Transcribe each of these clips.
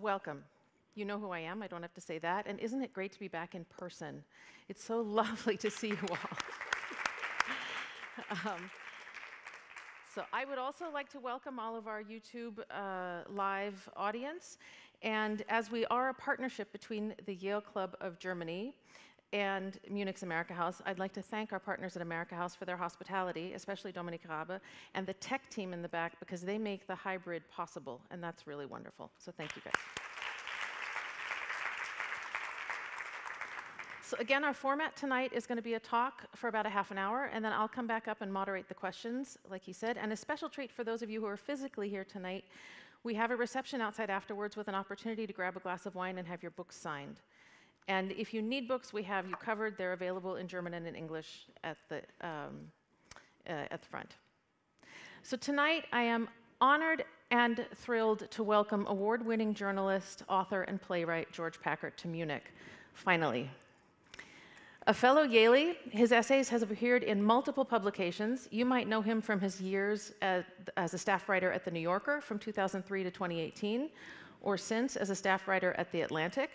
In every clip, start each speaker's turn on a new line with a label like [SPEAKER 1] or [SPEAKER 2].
[SPEAKER 1] welcome. You know who I am, I don't have to say that. And isn't it great to be back in person? It's so lovely to see you all. So I would also like to welcome all of our YouTube live audience. And as we are a partnership between the Yale Club of Germany and Munich's amerikahaus, I'd like to thank our partners at amerikahaus for their hospitality, especially Dominic Rabe, and the tech team in the back, because they make the hybrid possible, and that's really wonderful. So thank you guys. So again, our format tonight is going to be a talk for about a half an hour, and then I'll come back up and moderate the questions, like he said. And a special treat for those of you who are physically here tonight, we have a reception outside afterwards with an opportunity to grab a glass of wine and have your books signed. And if you need books, we have you covered. They're available in German and in English at the front. So tonight, I am honored and thrilled to welcome award-winning journalist, author, and playwright George Packard to Munich, finally. A fellow Yalie, his essays have appeared in multiple publications. You might know him from his years as a staff writer at The New Yorker from 2003 to 2018, or since as a staff writer at The Atlantic.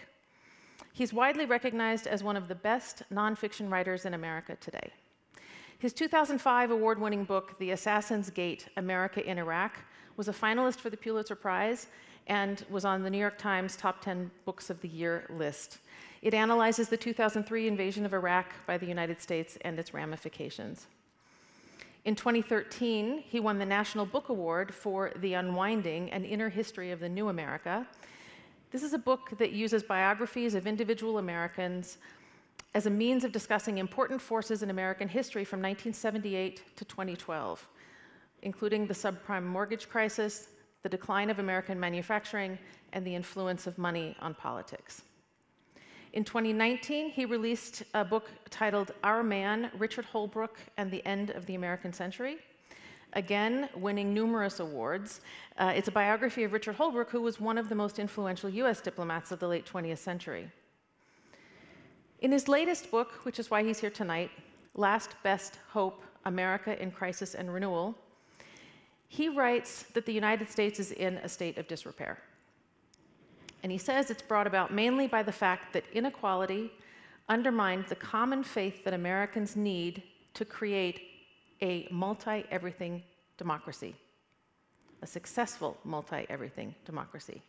[SPEAKER 1] He's widely recognized as one of the best nonfiction writers in America today. His 2005 award-winning book, The Assassin's Gate: America in Iraq, was a finalist for the Pulitzer Prize and was on the New York Times Top 10 Books of the Year list. It analyzes the 2003 invasion of Iraq by the United States and its ramifications. In 2013, he won the National Book Award for The Unwinding, An Inner History of the New America. This is a book that uses biographies of individual Americans as a means of discussing important forces in American history from 1978 to 2012, including the subprime mortgage crisis, the decline of American manufacturing, and the influence of money on politics. In 2019, he released a book titled Our Man, Richard Holbrooke and the End of the American Century, again winning numerous awards. It's a biography of Richard Holbrooke, who was one of the most influential US diplomats of the late 20th century. In his latest book, which is why he's here tonight, Last Best Hope, America in Crisis and Renewal, he writes that the United States is in a state of disrepair. And he says it's brought about mainly by the fact that inequality undermined the common faith that Americans need to create a multi-everything democracy, a successful multi-everything democracy.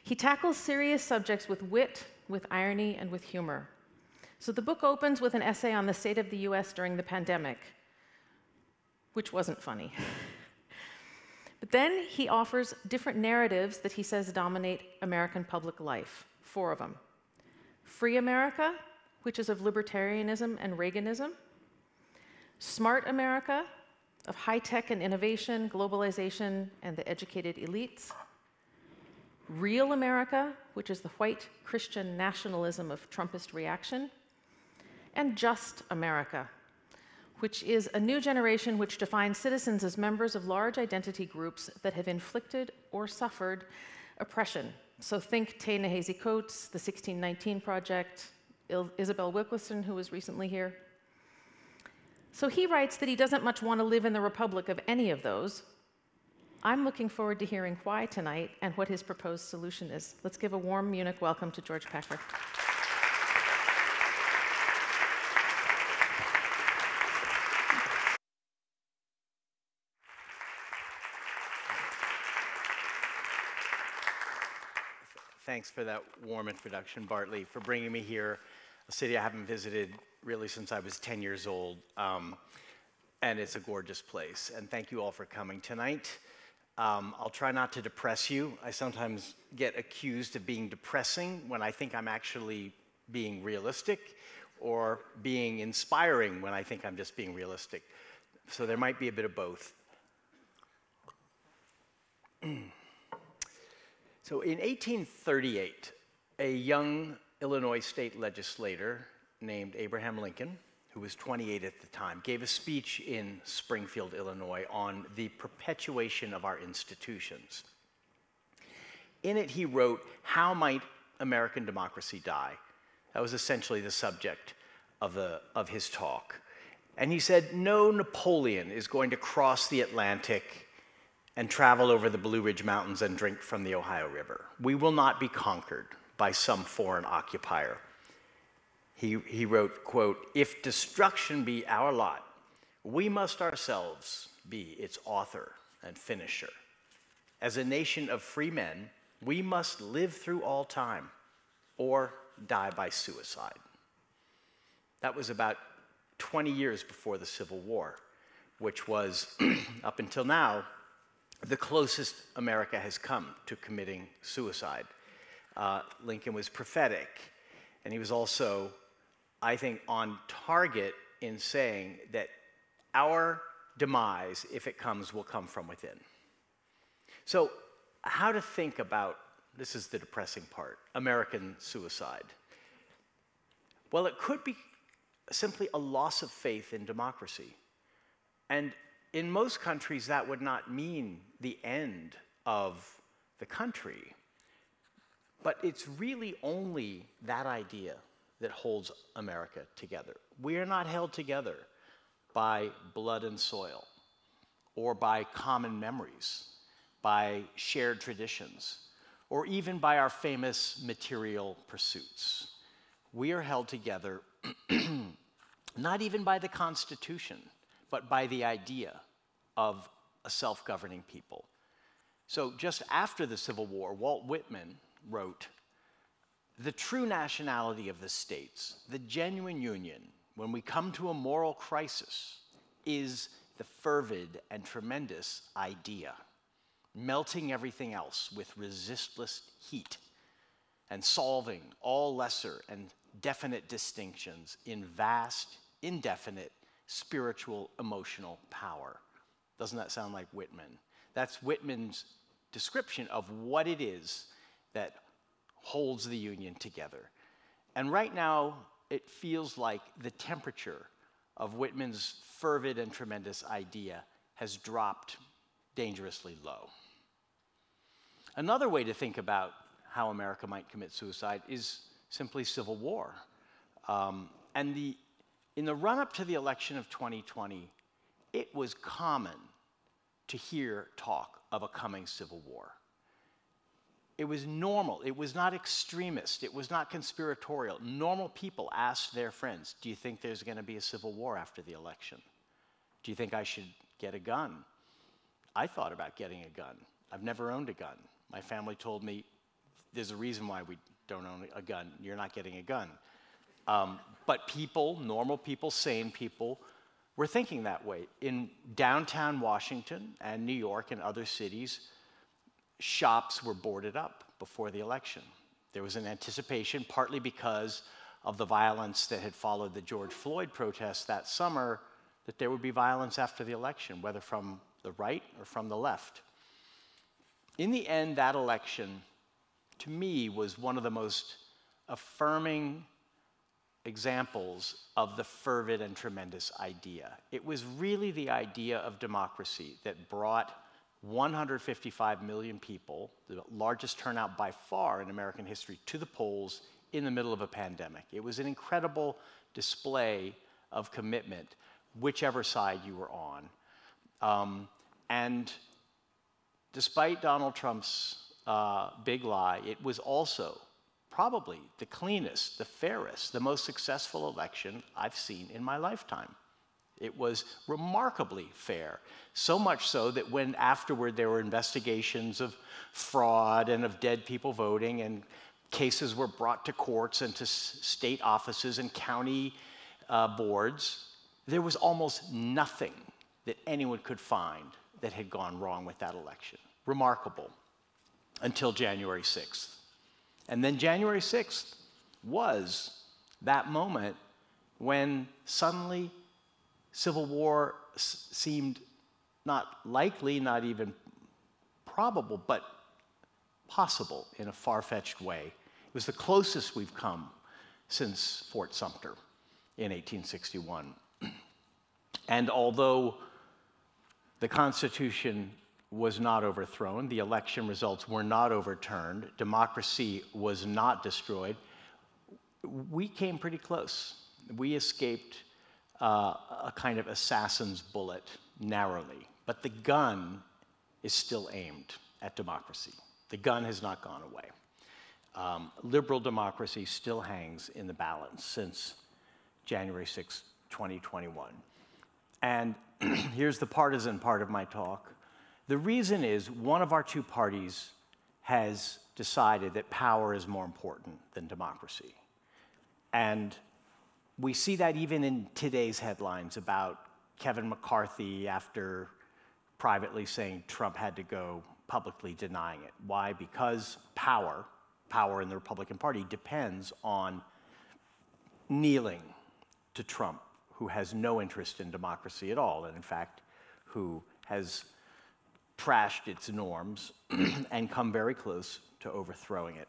[SPEAKER 1] He tackles serious subjects with wit, with irony, and with humor. So the book opens with an essay on the state of the US during the pandemic, which wasn't funny. But then he offers different narratives that he says dominate American public life, 4 of them. Free America, which is of libertarianism and Reaganism. Smart America, of high-tech and innovation, globalization, and the educated elites. Real America, which is the white Christian nationalism of Trumpist reaction. And Just America, which is a new generation which defines citizens as members of large identity groups that have inflicted or suffered oppression. So think Ta-Nehisi Coates, the 1619 Project, Isabel Wilkerson, who was recently here. So he writes that he doesn't much want to live in the republic of any of those. I'm looking forward to hearing why tonight and what his proposed solution is. Let's give a warm Munich welcome to George Packard.
[SPEAKER 2] Thanks for that warm introduction, Bartley, for bringing me here, a city I haven't visited really since I was 10 years old, and it's a gorgeous place. And thank you all for coming tonight. I'll try not to depress you. I sometimes get accused of being depressing when I think I'm actually being realistic, or being inspiring when I think I'm just being realistic. So there might be a bit of both. So in 1838, a young Illinois state legislator named Abraham Lincoln, who was 28 at the time, gave a speech in Springfield, Illinois, on the perpetuation of our institutions. In it, he wrote, "How might American democracy die?" That was essentially the subject of his talk. And he said, no Napoleon is going to cross the Atlantic and travel over the Blue Ridge Mountains and drink from the Ohio River. We will not be conquered by some foreign occupier. He wrote, quote, "If destruction be our lot, we must ourselves be its author and finisher. As a nation of free men, we must live through all time or die by suicide." That was about 20 years before the Civil War, which was, up until now, the closest America has come to committing suicide. Lincoln was prophetic, and he was also, I think, on target in saying that our demise, if it comes, will come from within. So, how to think about, this is the depressing part, American suicide? Well, it could be simply a loss of faith in democracy. And in most countries, that would not mean the end of the country. But it's really only that idea that holds America together. We are not held together by blood and soil, or by common memories, by shared traditions, or even by our famous material pursuits. We are held together not even by the Constitution, but by the idea of a self-governing people. So just after the Civil War, Walt Whitman wrote, "The true nationality of the states, the genuine union, when we come to a moral crisis, is the fervid and tremendous idea, melting everything else with resistless heat, and solving all lesser and definite distinctions in vast, indefinite, spiritual, emotional power." Doesn't that sound like Whitman? That's Whitman's description of what it is that holds the Union together. And right now, it feels like the temperature of Whitman's fervid and tremendous idea has dropped dangerously low. Another way to think about how America might commit suicide is simply civil war. In the run-up to the election of 2020, it was common to hear talk of a coming civil war. It was normal. It was not extremist. It was not conspiratorial. Normal people asked their friends, "Do you think there's going to be a civil war after the election? Do you think I should get a gun?" I thought about getting a gun. I've never owned a gun. My family told me, "There's a reason why we don't own a gun. You're not getting a gun." But people, normal people, sane people, were thinking that way. In downtown Washington and New York and other cities, shops were boarded up before the election. There was an anticipation, partly because of the violence that had followed the George Floyd protests that summer, that there would be violence after the election, whether from the right or from the left. In the end, that election, to me, was one of the most affirming examples of the fervid and tremendous idea. It was really the idea of democracy that brought 155 million people, the largest turnout by far in American history, to the polls in the middle of a pandemic. It was an incredible display of commitment, whichever side you were on. And despite Donald Trump's big lie, it was also probably the cleanest, the fairest, the most successful election I've seen in my lifetime. It was remarkably fair, so much so that when afterward there were investigations of fraud and of dead people voting, and cases were brought to courts and to state offices and county boards, there was almost nothing that anyone could find that had gone wrong with that election. Remarkable, until January 6th. And then January 6th was that moment when suddenly civil war seemed not likely, not even probable, but possible in a far-fetched way. It was the closest we've come since Fort Sumter in 1861. And although the Constitution was not overthrown, the election results were not overturned, democracy was not destroyed, we came pretty close. We escaped a kind of assassin's bullet narrowly. But the gun is still aimed at democracy. The gun has not gone away. Liberal democracy still hangs in the balance since January 6, 2021. And here's the partisan part of my talk. The reason is one of our two parties has decided that power is more important than democracy. And we see that even in today's headlines about Kevin McCarthy after privately saying Trump had to go, publicly denying it. Why? Because power in the Republican Party depends on kneeling to Trump, who has no interest in democracy at all, and in fact, who has trashed its norms and come very close to overthrowing it.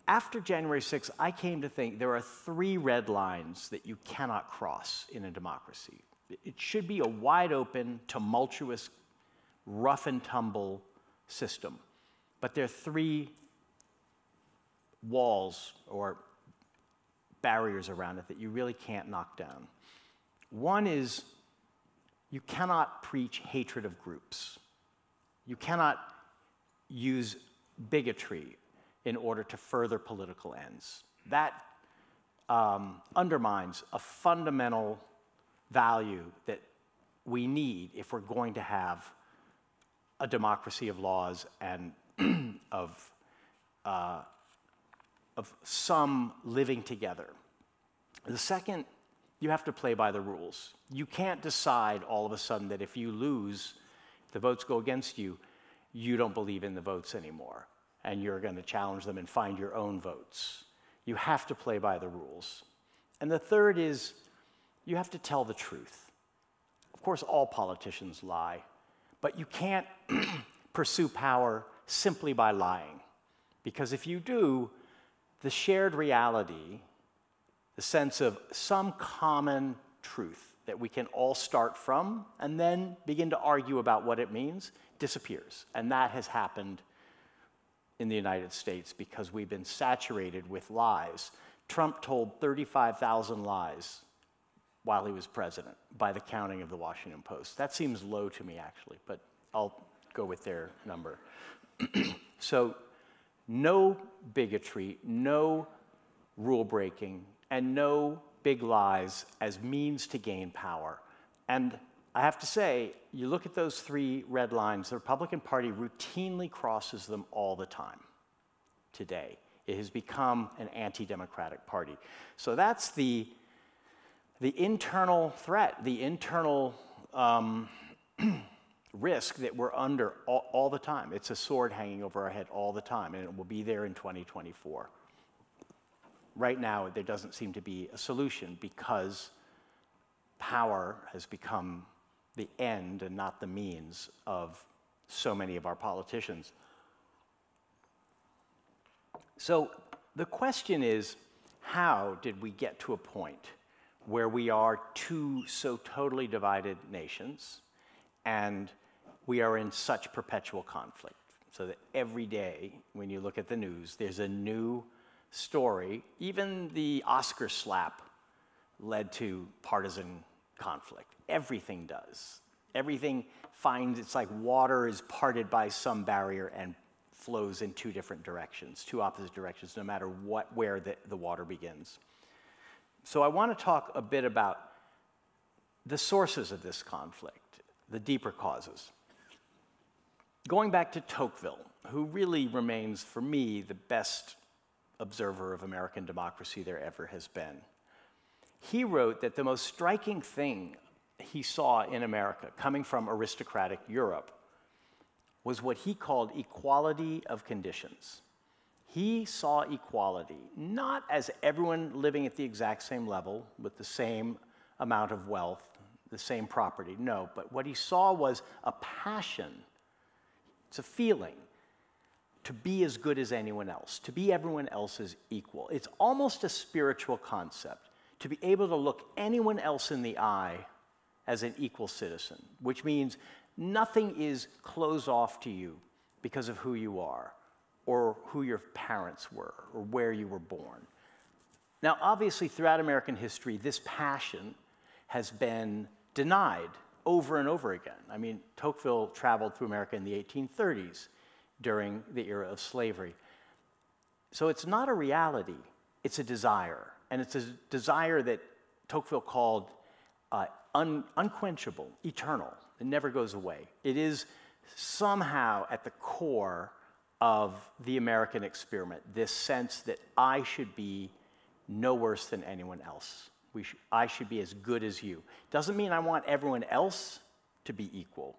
[SPEAKER 2] After January 6th, I came to think there are 3 red lines that you cannot cross in a democracy. It should be a wide open, tumultuous, rough and tumble system. But there are 3 walls or barriers around it that you really can't knock down. One is you cannot preach hatred of groups. You cannot use bigotry in order to further political ends. That undermines a fundamental value that we need if we're going to have a democracy of laws and of some living together. The second, you have to play by the rules. You can't decide all of a sudden that if you lose, the votes go against you, you don't believe in the votes anymore, and you're going to challenge them and find your own votes. You have to play by the rules. And the third is, you have to tell the truth. Of course, all politicians lie, but you can't pursue power simply by lying. Because if you do, the shared reality, the sense of some common truth that we can all start from and then begin to argue about what it means, disappears. And that has happened in the United States because we've been saturated with lies. Trump told 35,000 lies while he was president, by the counting of the Washington Post. That seems low to me, actually, but I'll go with their number. So no bigotry, no rule breaking, and no big lies as means to gain power. And I have to say, you look at those 3 red lines, the Republican Party routinely crosses them all the time today. It has become an anti-democratic party. So that's the internal threat, the internal risk that we're under all the time. It's a sword hanging over our head all the time, and it will be there in 2024. Right now, there doesn't seem to be a solution because power has become the end and not the means of so many of our politicians. So the question is, how did we get to a point where we are 2 so totally divided nations and we are in such perpetual conflict? So that every day when you look at the news, there's a new story. Even the Oscar slap led to partisan conflict. Everything does. Everything finds, it's like water is parted by some barrier and flows in 2 different directions, 2 opposite directions, no matter where the water begins. So I want to talk a bit about the sources of this conflict, the deeper causes. Going back to Tocqueville, who really remains, for me, the best observer of American democracy there ever has been. He wrote that the most striking thing he saw in America, coming from aristocratic Europe, was what he called equality of conditions. He saw equality not as everyone living at the exact same level with the same amount of wealth, the same property. No, but what he saw was a passion. It's a feeling to be as good as anyone else, to be everyone else's equal. It's almost a spiritual concept, to be able to look anyone else in the eye as an equal citizen, which means nothing is closed off to you because of who you are, or who your parents were, or where you were born. Now, obviously, throughout American history, this passion has been denied over and over again. I mean, Tocqueville traveled through America in the 1830s during the era of slavery. So it's not a reality, it's a desire. And it's a desire that Tocqueville called unquenchable, eternal. It never goes away. It is somehow at the core of the American experiment, this sense that I should be no worse than anyone else. I should be as good as you. Doesn't mean I want everyone else to be equal.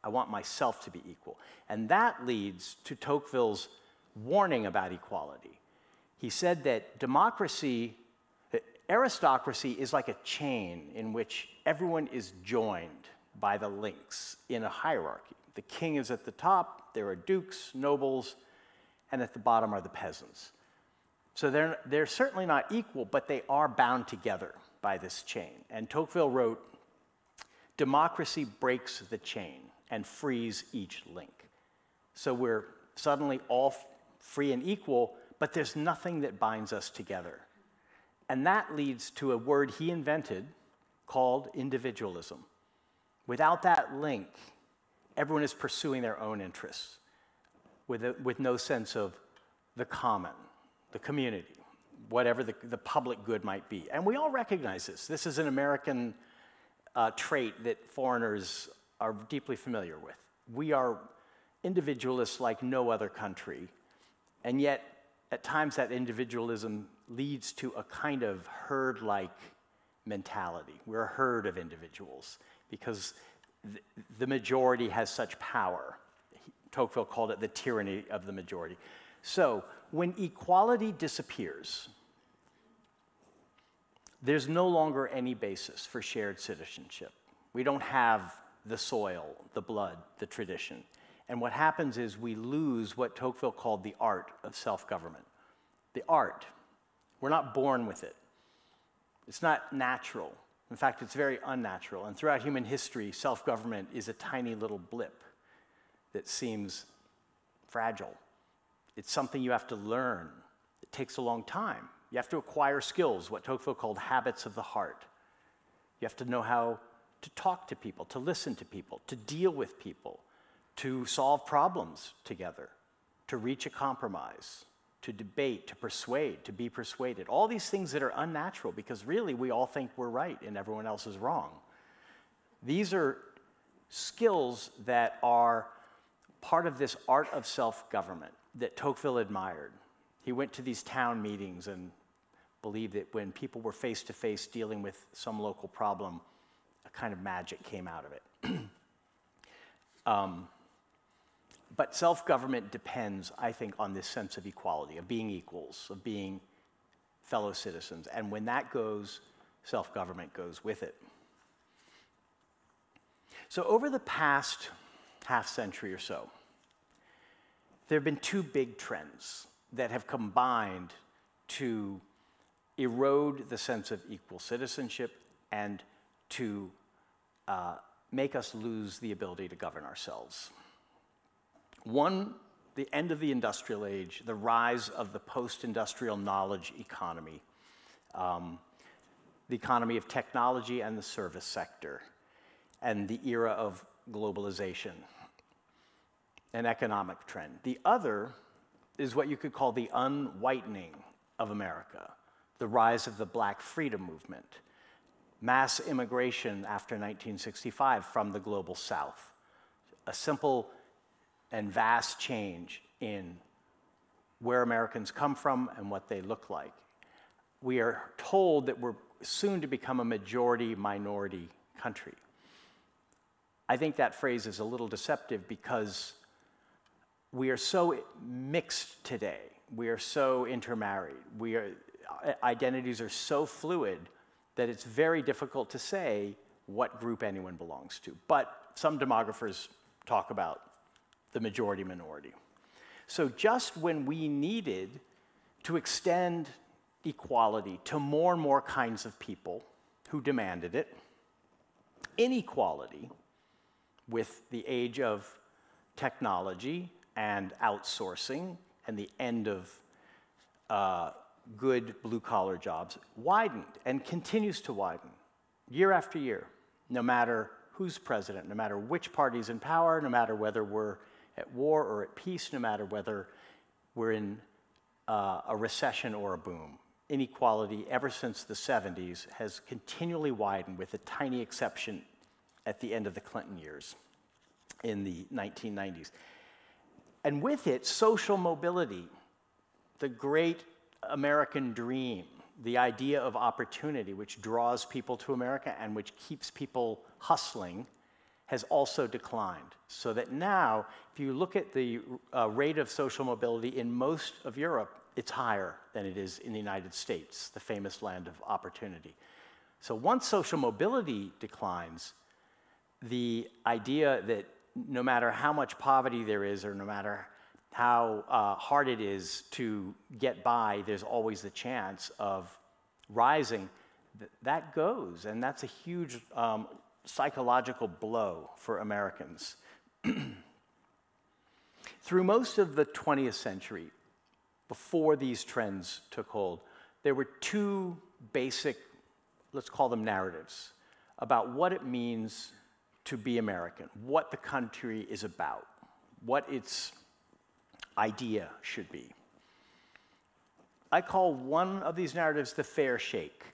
[SPEAKER 2] I want myself to be equal. And that leads to Tocqueville's warning about equality. He said that aristocracy is like a chain in which everyone is joined by the links in a hierarchy. The king is at the top, there are dukes, nobles, and at the bottom are the peasants. So they're certainly not equal, but they are bound together by this chain. And Tocqueville wrote, "Democracy breaks the chain and frees each link." So we're suddenly all free and equal, but there's nothing that binds us together. And that leads to a word he invented called individualism. Without that link, everyone is pursuing their own interests with no sense of the common, the community, whatever the public good might be. And we all recognize this. This is an American trait that foreigners are deeply familiar with. We are individualists like no other country, and yet at times that individualism leads to a kind of herd-like mentality. We're a herd of individuals because the majority has such power. Tocqueville called it the tyranny of the majority. So when equality disappears, there's no longer any basis for shared citizenship. We don't have the soil, the blood, the tradition. And what happens is we lose what Tocqueville called the art of self-government. The art. We're not born with it. It's not natural. In fact, it's very unnatural. And throughout human history, self-government is a tiny little blip that seems fragile. It's something you have to learn. It takes a long time. You have to acquire skills, what Tocqueville called habits of the heart. You have to know how to talk to people, to listen to people, to deal with people, to solve problems together, to reach a compromise, to debate, to persuade, to be persuaded. All these things that are unnatural because really we all think we're right and everyone else is wrong. These are skills that are part of this art of self-government that Tocqueville admired. He went to these town meetings and believed that when people were face-to-face dealing with some local problem, a kind of magic came out of it. But self-government depends, I think, on this sense of equality, of being equals, of being fellow citizens. And when that goes, self-government goes with it. So over the past half century or so, there have been two big trends that have combined to erode the sense of equal citizenship and to make us lose the ability to govern ourselves. One, the end of the industrial age, the rise of the post-industrial knowledge economy, the economy of technology and the service sector, and the era of globalization, an economic trend. The other is what you could call the unwhitening of America, the rise of the Black freedom movement, mass immigration after 1965 from the global South, a simple and vast change in where Americans come from and what they look like. We are told that we're soon to become a majority-minority country. I think that phrase is a little deceptive because we are so mixed today. We are so intermarried. Identities are so fluid that it's very difficult to say what group anyone belongs to. But some demographers talk about the majority-minority. So just when we needed to extend equality to more and more kinds of people who demanded it, inequality with the age of technology and outsourcing and the end of good blue-collar jobs widened and continues to widen year after year, no matter who's president, no matter which party's in power, no matter whether we're at war or at peace, no matter whether we're in a recession or a boom. Inequality, ever since the 70s, has continually widened, with a tiny exception at the end of the Clinton years in the 1990s. And with it, social mobility, the great American dream, the idea of opportunity, which draws people to America and which keeps people hustling, has also declined. So that now, if you look at the rate of social mobility in most of Europe, it's higher than it is in the United States, the famous land of opportunity. So once social mobility declines, the idea that no matter how much poverty there is, or no matter how hard it is to get by, there's always the chance of rising, that goes, and that's a huge psychological blow for Americans. Through most of the 20th century, before these trends took hold, there were two basic, let's call them narratives, about what it means to be American, what the country is about, what its idea should be. I call one of these narratives the fair shake.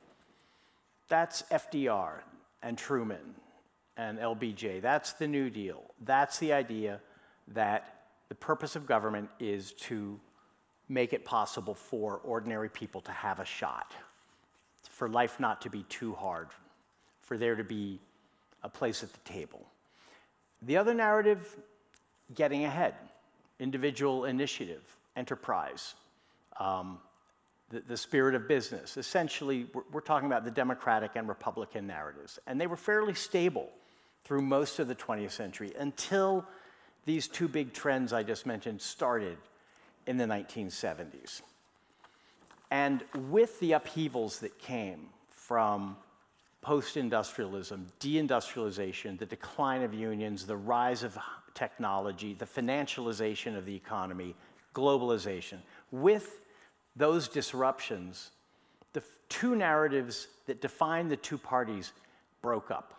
[SPEAKER 2] That's FDR and Truman and LBJ. That's the New Deal. That's the idea that the purpose of government is to make it possible for ordinary people to have a shot, for life not to be too hard, for there to be a place at the table. The other narrative, getting ahead, individual initiative, enterprise, the spirit of business. Essentially, we're talking about the Democratic and Republican narratives. And they were fairly stable through most of the 20th century until these two big trends I just mentioned started in the 1970s. And with the upheavals that came from post-industrialism, deindustrialization, the decline of unions, the rise of technology, the financialization of the economy, globalization, with those disruptions, the two narratives that define the two parties broke up.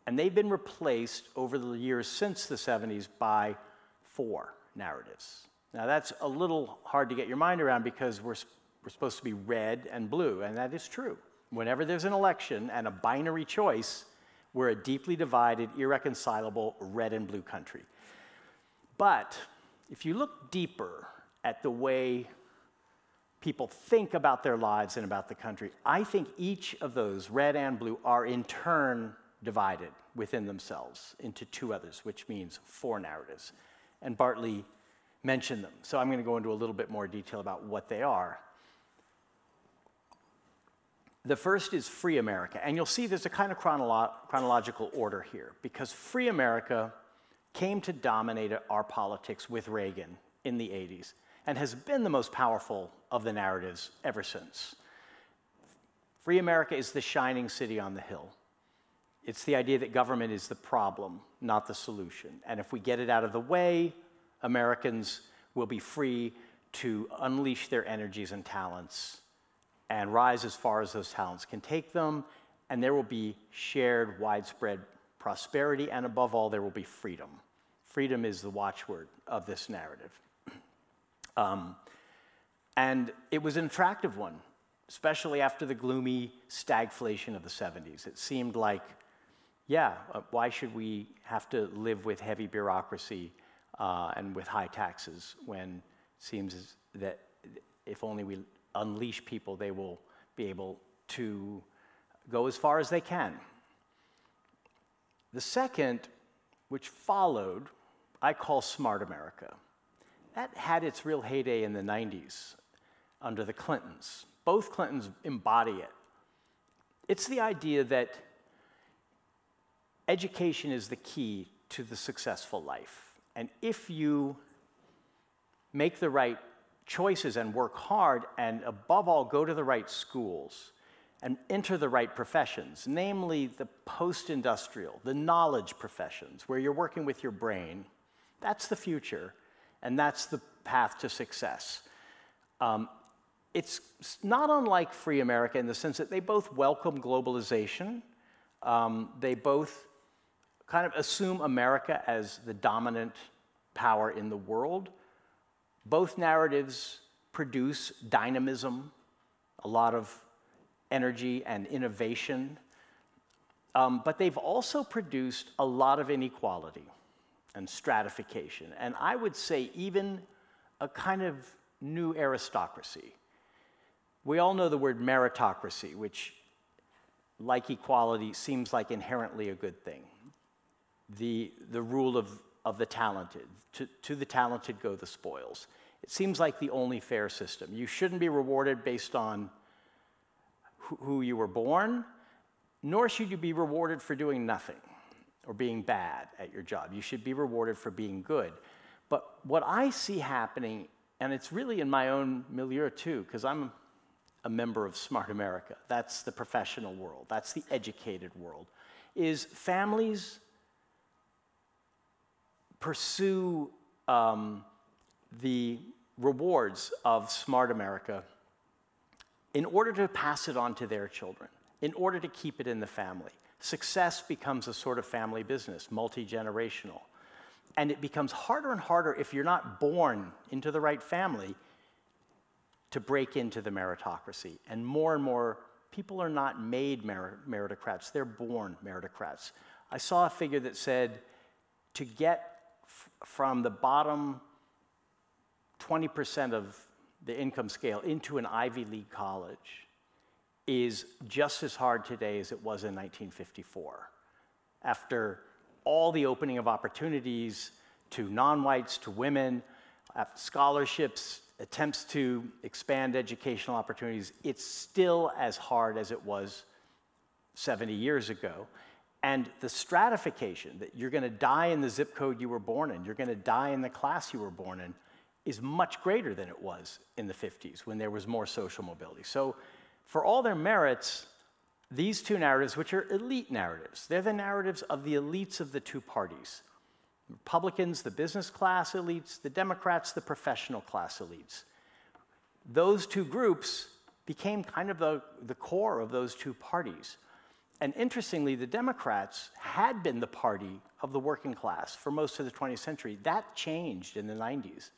[SPEAKER 2] And they've been replaced over the years since the 70s by four narratives. Now that's a little hard to get your mind around because we're supposed to be red and blue, and that is true. Whenever there's an election and a binary choice, we're a deeply divided, irreconcilable red and blue country. But if you look deeper at the way people think about their lives and about the country, I think each of those, red and blue, are in turn divided within themselves into two others, which means four narratives. And Bartley mentioned them. So I'm going to go into a little bit more detail about what they are. The first is Free America. And you'll see there's a kind of chronological order here, because Free America came to dominate our politics with Reagan in the 80s and has been the most powerful of the narratives ever since. Free America is the shining city on the hill. It's the idea that government is the problem, not the solution. And if we get it out of the way, Americans will be free to unleash their energies and talents and rise as far as those talents can take them, and there will be shared, widespread prosperity, and above all, there will be freedom. Freedom is the watchword of this narrative. And it was an attractive one, especially after the gloomy stagflation of the 70s. It seemed like, yeah, why should we have to live with heavy bureaucracy and with high taxes when it seems that if only we unleash people, they will be able to go as far as they can. The second, which followed, I call Smart America. That had its real heyday in the 90s under the Clintons. Both Clintons embody it. It's the idea that education is the key to the successful life. And if you make the right choices and work hard, and above all, go to the right schools and enter the right professions, namely the post-industrial, the knowledge professions, where you're working with your brain, that's the future, and that's the path to success. It's not unlike Free America in the sense that they both welcome globalization, They both kind of assume America as the dominant power in the world. Both narratives produce dynamism, a lot of energy and innovation, but they've also produced a lot of inequality and stratification, and I would say even a kind of new aristocracy. We all know the word meritocracy, which, like equality, seems like inherently a good thing. The rule of the talented. To the talented go the spoils. It seems like the only fair system. You shouldn't be rewarded based on who you were born, nor should you be rewarded for doing nothing or being bad at your job. You should be rewarded for being good. But what I see happening, and it's really in my own milieu too, because I'm a member of Smart America, that's the professional world, that's the educated world, is families pursue the rewards of Smart America in order to pass it on to their children, in order to keep it in the family. Success becomes a sort of family business, multi-generational. And it becomes harder and harder if you're not born into the right family to break into the meritocracy. And more people are not made meritocrats, they're born meritocrats. I saw a figure that said to get from the bottom 20% of the income scale into an Ivy League college is just as hard today as it was in 1954. After all the opening of opportunities to non-whites, to women, scholarships, attempts to expand educational opportunities, it's still as hard as it was 70 years ago. And the stratification, that you're going to die in the zip code you were born in, you're going to die in the class you were born in, is much greater than it was in the 50s when there was more social mobility. So for all their merits, these two narratives, which are elite narratives, they're the narratives of the elites of the two parties. Republicans, the business class elites, the Democrats, the professional class elites. Those two groups became kind of the core of those two parties. And interestingly, the Democrats had been the party of the working class for most of the 20th century. That changed in the 90s.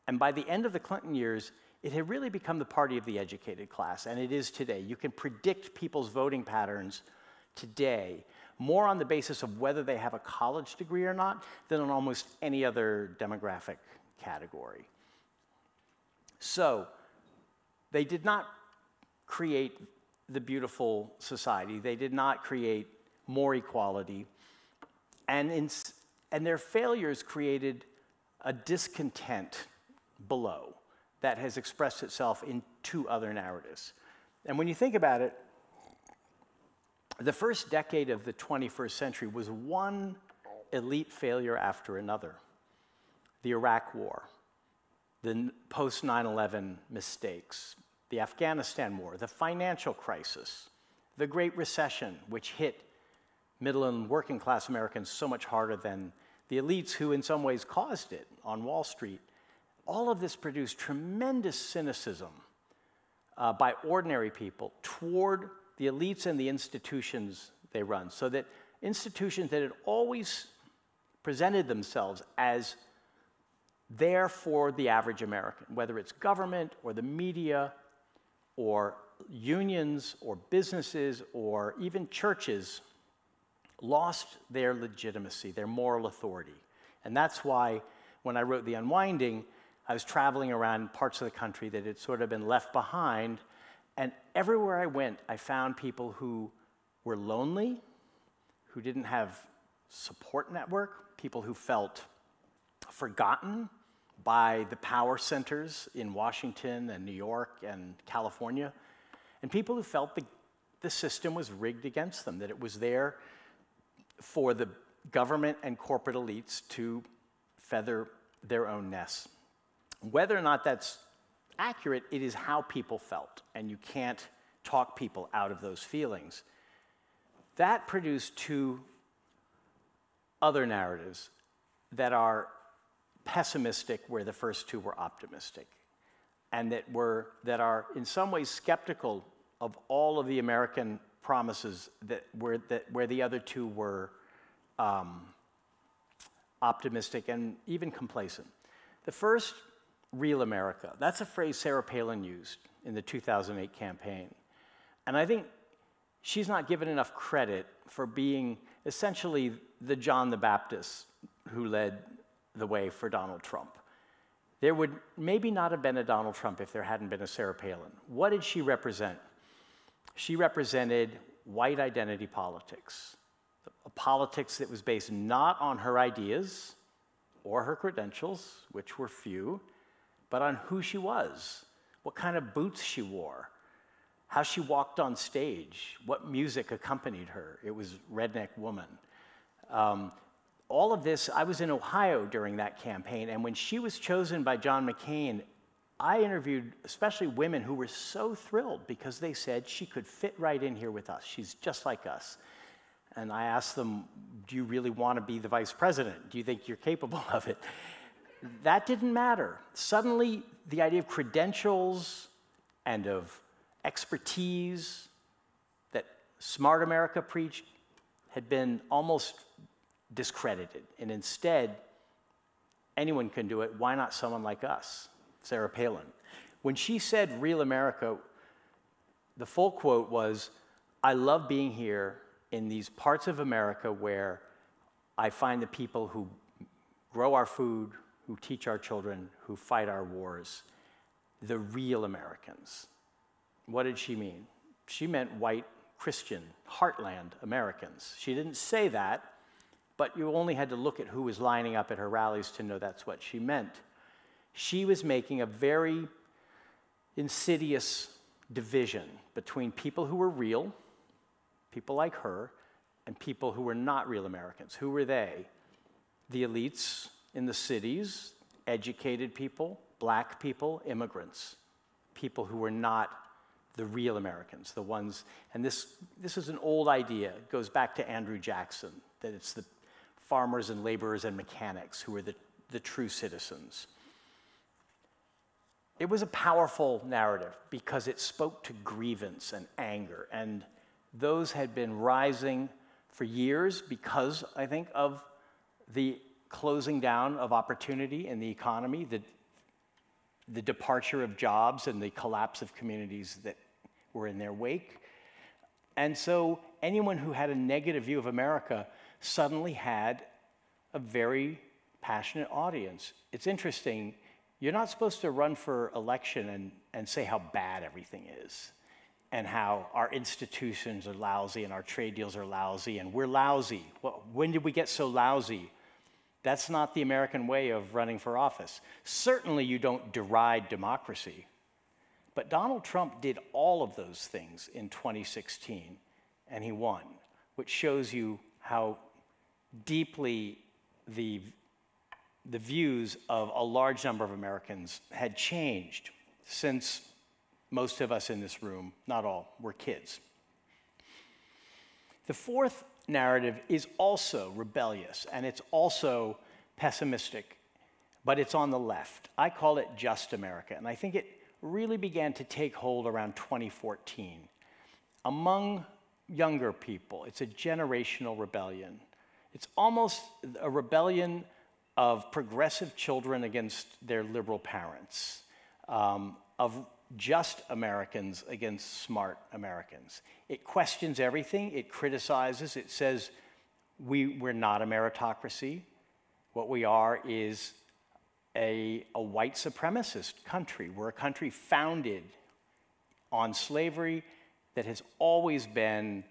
[SPEAKER 2] And by the end of the Clinton years, it had really become the party of the educated class, and it is today. You can predict people's voting patterns today more on the basis of whether they have a college degree or not than on almost any other demographic category. So they did not create the beautiful society. They did not create more equality. And their failures created a discontent below that has expressed itself in two other narratives. And when you think about it, the first decade of the 21st century was one elite failure after another. The Iraq War, the post-9/11 mistakes, the Afghanistan war, the financial crisis, the Great Recession, which hit middle and working class Americans so much harder than the elites who in some ways caused it on Wall Street. All of this produced tremendous cynicism by ordinary people toward the elites and the institutions they run, so that institutions that had always presented themselves as there for the average American, whether it's government or the media or unions or businesses or even churches, lost their legitimacy, their moral authority. And that's why when I wrote The Unwinding, I was traveling around parts of the country that had sort of been left behind, and everywhere I went, I found people who were lonely, who didn't have support network, people who felt forgotten by the power centers in Washington and New York and California, and people who felt the system was rigged against them, that it was there for the government and corporate elites to feather their own nests. Whether or not that's accurate, it is how people felt, and you can't talk people out of those feelings. That produced two other narratives that are pessimistic where the first two were optimistic, and that are in some ways skeptical of all of the American promises where the other two were optimistic and even complacent. The first, real America. That's a phrase Sarah Palin used in the 2008 campaign. And I think she's not given enough credit for being essentially the John the Baptist who led the way for Donald Trump. There would maybe not have been a Donald Trump if there hadn't been a Sarah Palin. What did she represent? She represented white identity politics, a politics that was based not on her ideas or her credentials, which were few, but on who she was, what kind of boots she wore, how she walked on stage, what music accompanied her. It was Redneck Woman. All of this, I was in Ohio during that campaign, and when she was chosen by John McCain, I interviewed especially women who were so thrilled because they said she could fit right in here with us. She's just like us. And I asked them, do you really want to be the vice president? Do you think you're capable of it? That didn't matter. Suddenly, the idea of credentials and of expertise that Smart America preached had been almost discredited. And instead, anyone can do it. Why not someone like us, Sarah Palin? When she said real America, the full quote was, I love being here in these parts of America where I find the people who grow our food, who teach our children, who fight our wars, the real Americans. What did she mean? She meant white, Christian, heartland Americans. She didn't say that, but you only had to look at who was lining up at her rallies to know that's what she meant. She was making a very insidious division between people who were real, people like her, and people who were not real Americans. Who were they? The elites in the cities, educated people, black people, immigrants, people who were not the real Americans, the ones, and this is an old idea. It goes back to Andrew Jackson, that it's the farmers and laborers and mechanics who are the true citizens. It was a powerful narrative because it spoke to grievance and anger, and those had been rising for years because, I think, of the closing down of opportunity in the economy, the departure of jobs and the collapse of communities that were in their wake. And so anyone who had a negative view of America suddenly had a very passionate audience. It's interesting, you're not supposed to run for election and say how bad everything is and how our institutions are lousy and our trade deals are lousy and we're lousy. Well, when did we get so lousy? That's not the American way of running for office. Certainly you don't deride democracy. But Donald Trump did all of those things in 2016, and he won, which shows you how deeply the views of a large number of Americans had changed since most of us in this room, not all, were kids. The fourth narrative is also rebellious, and it's also pessimistic, but it's on the left. I call it Just America, and I think it really began to take hold around 2014. Among younger people, it's a generational rebellion. It's almost a rebellion of progressive children against their liberal parents, of just Americans against smart Americans. It questions everything, it criticizes, it says we're not a meritocracy. What we are is a white supremacist country. We're a country founded on slavery that has always been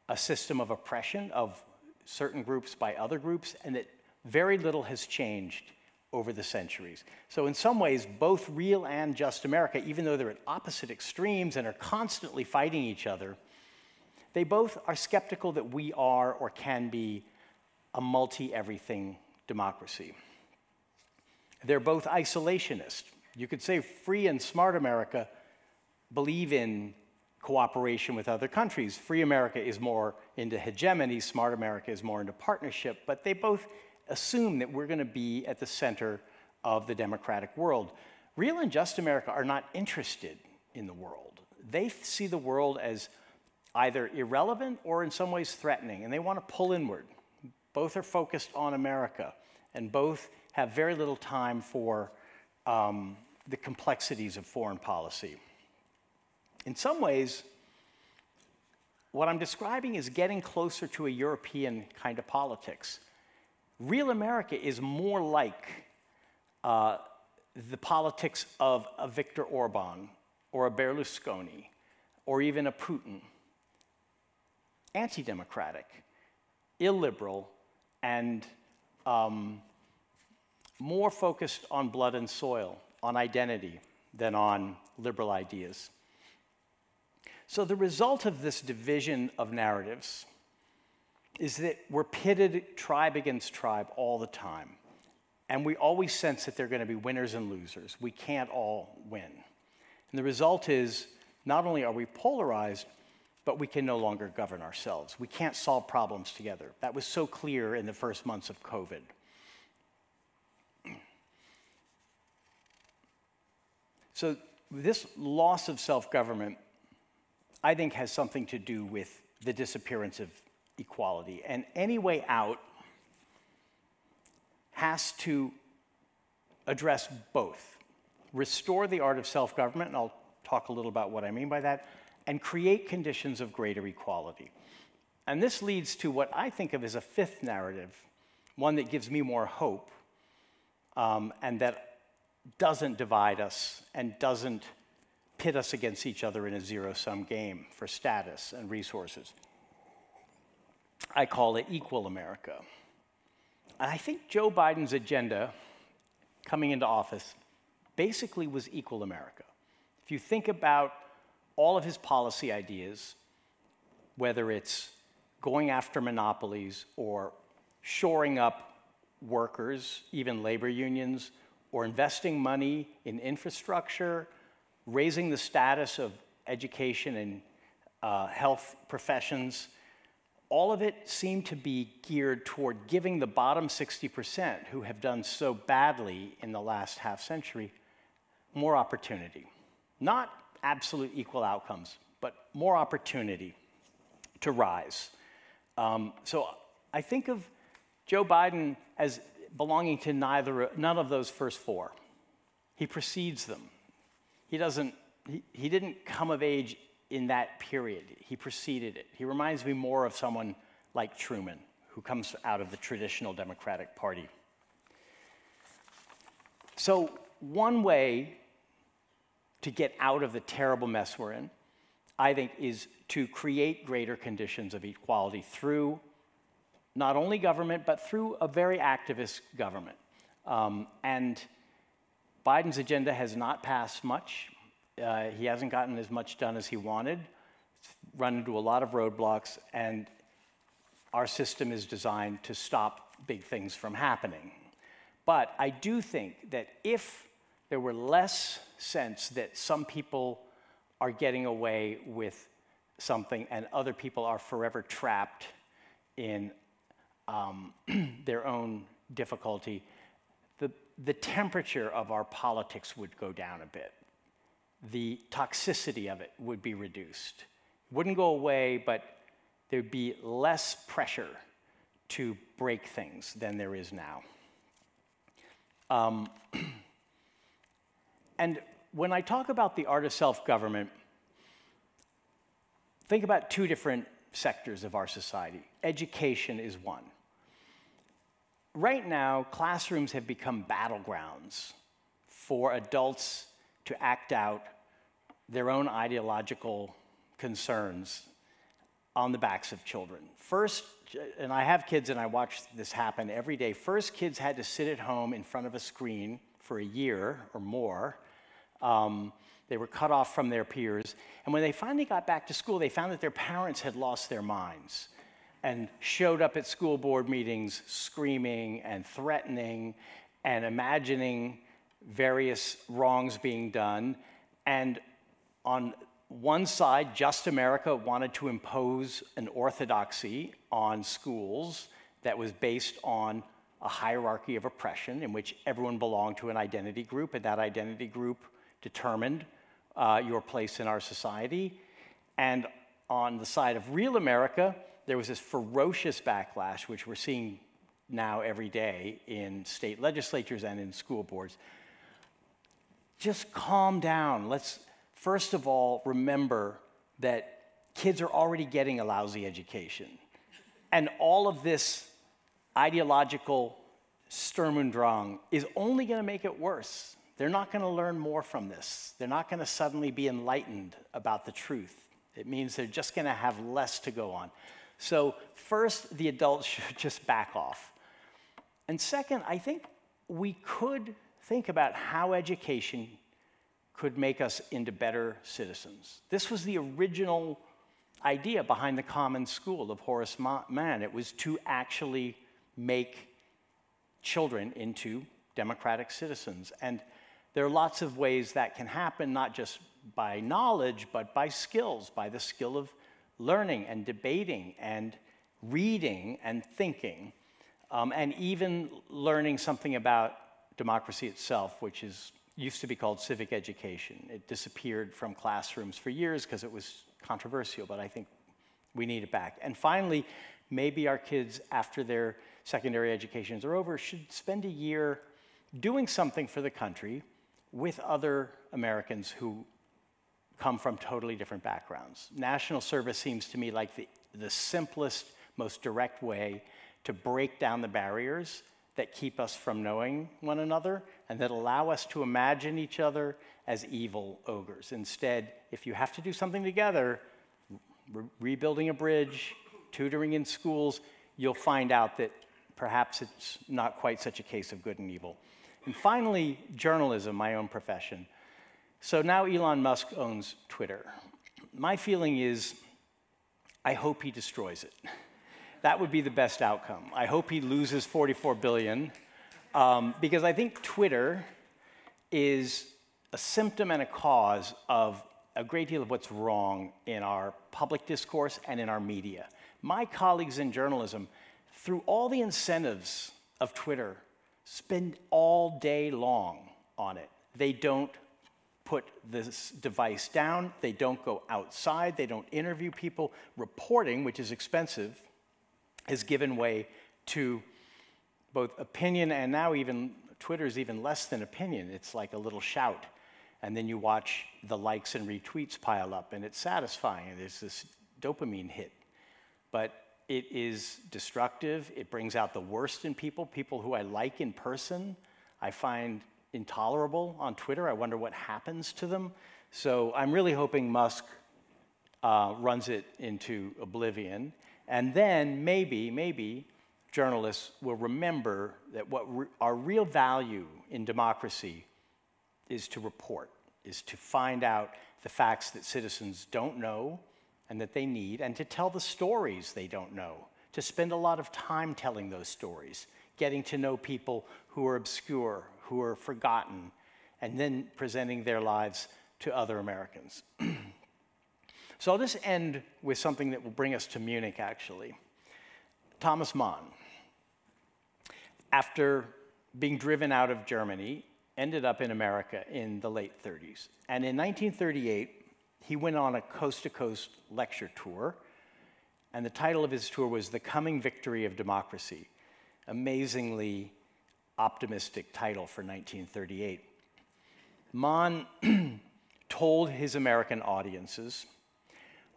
[SPEAKER 2] a system of oppression of certain groups by other groups, and that very little has changed over the centuries. So in some ways, both real and just America, even though they're at opposite extremes and are constantly fighting each other, they both are skeptical that we are or can be a multi-everything democracy. They're both isolationist. You could say free and smart America believe in cooperation with other countries. Free America is more into hegemony, smart America is more into partnership, but they both assume that we're going to be at the center of the democratic world. Real and just America are not interested in the world. They see the world as either irrelevant or in some ways threatening, and they want to pull inward. Both are focused on America, and both have very little time for the complexities of foreign policy. In some ways, what I'm describing is getting closer to a European kind of politics. Real America is more like the politics of a Viktor Orban or a Berlusconi or even a Putin. Anti-democratic, illiberal, and more focused on blood and soil, on identity, than on liberal ideas. So the result of this division of narratives is that we're pitted tribe against tribe all the time. And we always sense that there are going to be winners and losers. We can't all win. And the result is, not only are we polarized, but we can no longer govern ourselves. We can't solve problems together. That was so clear in the first months of COVID. So this loss of self-government, I think, has something to do with the disappearance of equality. And any way out has to address both. Restore the art of self-government, and I'll talk a little about what I mean by that, and create conditions of greater equality. And this leads to what I think of as a fifth narrative, one that gives me more hope, and that doesn't divide us and doesn't pit us against each other in a zero-sum game for status and resources. I call it Equal America. And I think Joe Biden's agenda coming into office basically was Equal America. If you think about all of his policy ideas, whether it's going after monopolies or shoring up workers, even labor unions, or investing money in infrastructure, raising the status of education and health professions, all of it seemed to be geared toward giving the bottom 60%, who have done so badly in the last half century, more opportunity. Not absolute equal outcomes, but more opportunity to rise. So I think of Joe Biden as belonging to none of those first four. He precedes them. He didn't come of age in that period. He preceded it. He reminds me more of someone like Truman, who comes out of the traditional Democratic Party. So one way to get out of the terrible mess we're in, I think, is to create greater conditions of equality through not only government, but through a very activist government. And Biden's agenda has not passed much. He hasn't gotten as much done as he wanted. It's run into a lot of roadblocks, and our system is designed to stop big things from happening. But I do think that if there were less sense that some people are getting away with something and other people are forever trapped in their own difficulty, the temperature of our politics would go down a bit. The toxicity of it would be reduced. It wouldn't go away, but there'd be less pressure to break things than there is now. And when I talk about the art of self-government, think about two different sectors of our society. Education is one. Right now, classrooms have become battlegrounds for adults to act out their own ideological concerns on the backs of children. First, and I have kids and I watch this happen every day, first kids had to sit at home in front of a screen for a year or more. They were cut off from their peers. And when they finally got back to school, they found that their parents had lost their minds and showed up at school board meetings screaming and threatening and imagining various wrongs being done. And on one side, Just America wanted to impose an orthodoxy on schools that was based on a hierarchy of oppression in which everyone belonged to an identity group, and that identity group determined your place in our society. And on the side of real America, there was this ferocious backlash, which we're seeing now every day in state legislatures and in school boards. Just calm down. Let's, first of all, remember that kids are already getting a lousy education. And all of this ideological Sturm und Drang is only going to make it worse. They're not going to learn more from this. They're not going to suddenly be enlightened about the truth. It means they're just going to have less to go on. So first, the adults should just back off. And second, I think we could think about how education could make us into better citizens. This was the original idea behind the Common School of Horace Mann. It was to actually make children into democratic citizens. And there are lots of ways that can happen, not just by knowledge, but by skills, by the skill of learning and debating and reading and thinking, and even learning something about democracy itself, which used to be called civic education. It disappeared from classrooms for years because it was controversial, but I think we need it back. And finally, maybe our kids, after their secondary educations are over, should spend a year doing something for the country with other Americans who come from totally different backgrounds. National service seems to me like the simplest, most direct way to break down the barriers that keep us from knowing one another and that allow us to imagine each other as evil ogres. Instead, if you have to do something together, rebuilding a bridge, tutoring in schools, you'll find out that perhaps it's not quite such a case of good and evil. And finally, journalism, my own profession. So now Elon Musk owns Twitter. My feeling is, I hope he destroys it. That would be the best outcome. I hope he loses 44 billion, because I think Twitter is a symptom and a cause of a great deal of what's wrong in our public discourse and in our media. My colleagues in journalism, through all the incentives of Twitter, spend all day long on it. They don't put this device down. They don't go outside. They don't interview people. Reporting, which is expensive, has given way to both opinion and now even Twitter's even less than opinion. It's like a little shout. And then you watch the likes and retweets pile up, and it's satisfying. And there's this dopamine hit. But it is destructive. It brings out the worst in people. People who I like in person, I find intolerable on Twitter. I wonder what happens to them. So I'm really hoping Musk runs it into oblivion. And then maybe journalists will remember that our real value in democracy is to report, is to find out the facts that citizens don't know and that they need, and to tell the stories they don't know, to spend a lot of time telling those stories, getting to know people who are obscure, who are forgotten, and then presenting their lives to other Americans. So I'll just end with something that will bring us to Munich, actually. Thomas Mann, after being driven out of Germany, ended up in America in the late 30s. And in 1938, he went on a coast-to-coast lecture tour, and the title of his tour was The Coming Victory of Democracy. Amazingly optimistic title for 1938. Mann told his American audiences,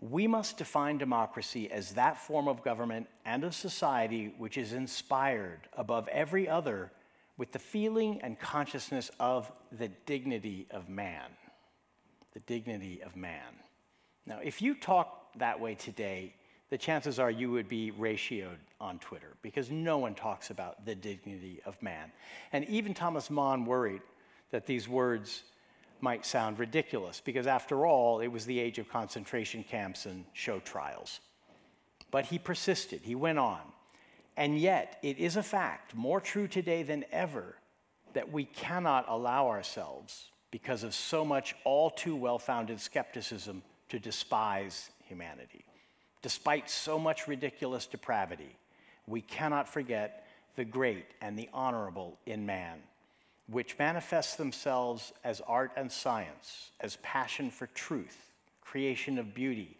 [SPEAKER 2] "We must define democracy as that form of government and of society which is inspired above every other with the feeling and consciousness of the dignity of man." The dignity of man. Now, if you talk that way today, the chances are you would be ratioed on Twitter, because no one talks about the dignity of man. And even Thomas Mann worried that these words might sound ridiculous, because after all, it was the age of concentration camps and show trials. But he persisted, he went on. And yet, it is a fact, more true today than ever, that we cannot allow ourselves, because of so much all too well-founded skepticism, to despise humanity. Despite so much ridiculous depravity, we cannot forget the great and the honorable in man, which manifests themselves as art and science, as passion for truth, creation of beauty,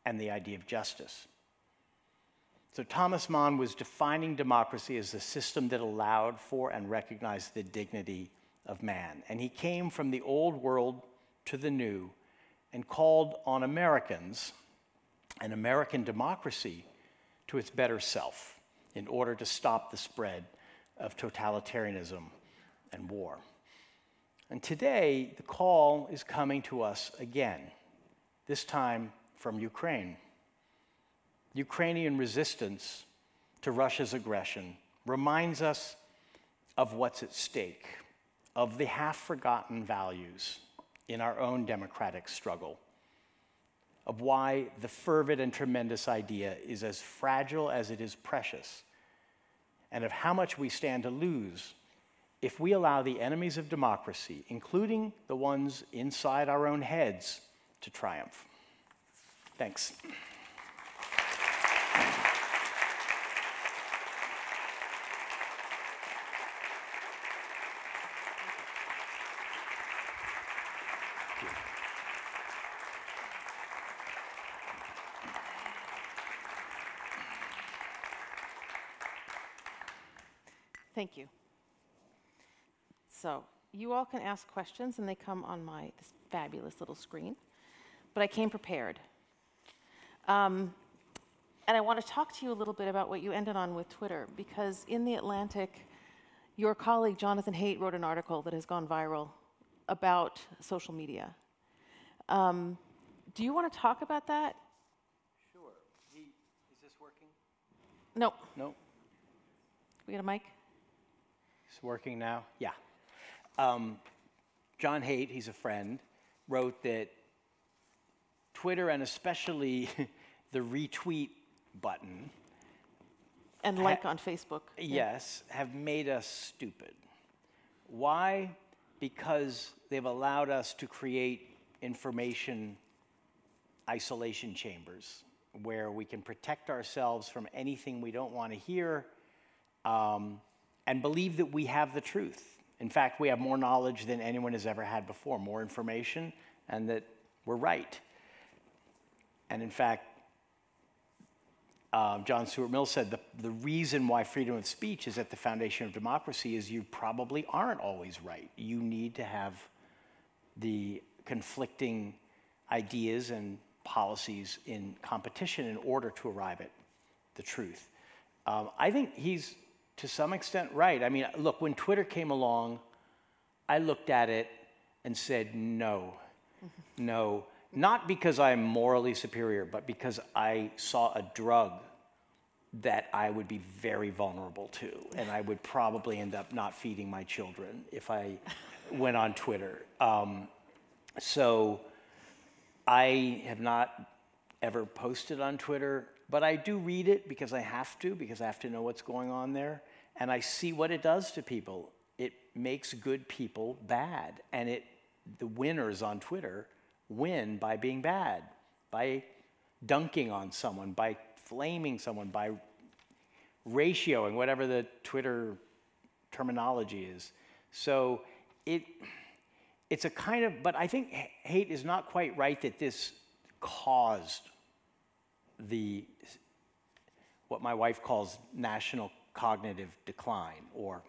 [SPEAKER 2] and the idea of justice. So Thomas Mann was defining democracy as the system that allowed for and recognized the dignity of man. And he came from the old world to the new and called on Americans and American democracy to its better self in order to stop the spread of totalitarianism and war. And today, the call is coming to us again, this time from Ukraine. Ukrainian resistance to Russia's aggression reminds us of what's at stake, of the half-forgotten values in our own democratic struggle, of why the fervid and tremendous idea is as fragile as it is precious, and of how much we stand to lose if we allow the enemies of democracy, including the ones inside our own heads, to triumph. Thanks.
[SPEAKER 1] Thank you. So you all can ask questions, and they come on this fabulous little screen. But I came prepared. And I want to talk to you a little bit about what you ended on with Twitter, because in The Atlantic, your colleague Jonathan Haidt wrote an article that has gone viral about social media. Do you want to talk about that?
[SPEAKER 2] Sure. Is this working?
[SPEAKER 1] No.
[SPEAKER 2] No.
[SPEAKER 1] We got a mic?
[SPEAKER 2] It's working now? Yeah. John Haidt, he's a friend, wrote that Twitter, and especially the retweet button,
[SPEAKER 1] and like on Facebook.
[SPEAKER 2] Yes, have made us stupid. Why? Because they've allowed us to create information isolation chambers where we can protect ourselves from anything we don't want to hear, and believe that we have the truth. In fact, we have more knowledge than anyone has ever had before, more information, and that we're right. And in fact, John Stuart Mill said the reason why freedom of speech is at the foundation of democracy is you probably aren't always right. You need to have the conflicting ideas and policies in competition in order to arrive at the truth. I think he's, to some extent, right. I mean, look, when Twitter came along, I looked at it and said, no, no. Not because I'm morally superior, but because I saw a drug that I would be very vulnerable to, and I would probably end up not feeding my children if I went on Twitter. So I have not ever posted on Twitter, but I do read it because I have to know what's going on there, and I see what it does to people. It makes good people bad, and the winners on Twitter win by being bad, by dunking on someone, by flaming someone, by ratioing, whatever the Twitter terminology is. So it's a kind of, but I think Haidt is not quite right that this caused what my wife calls national cognitive decline, or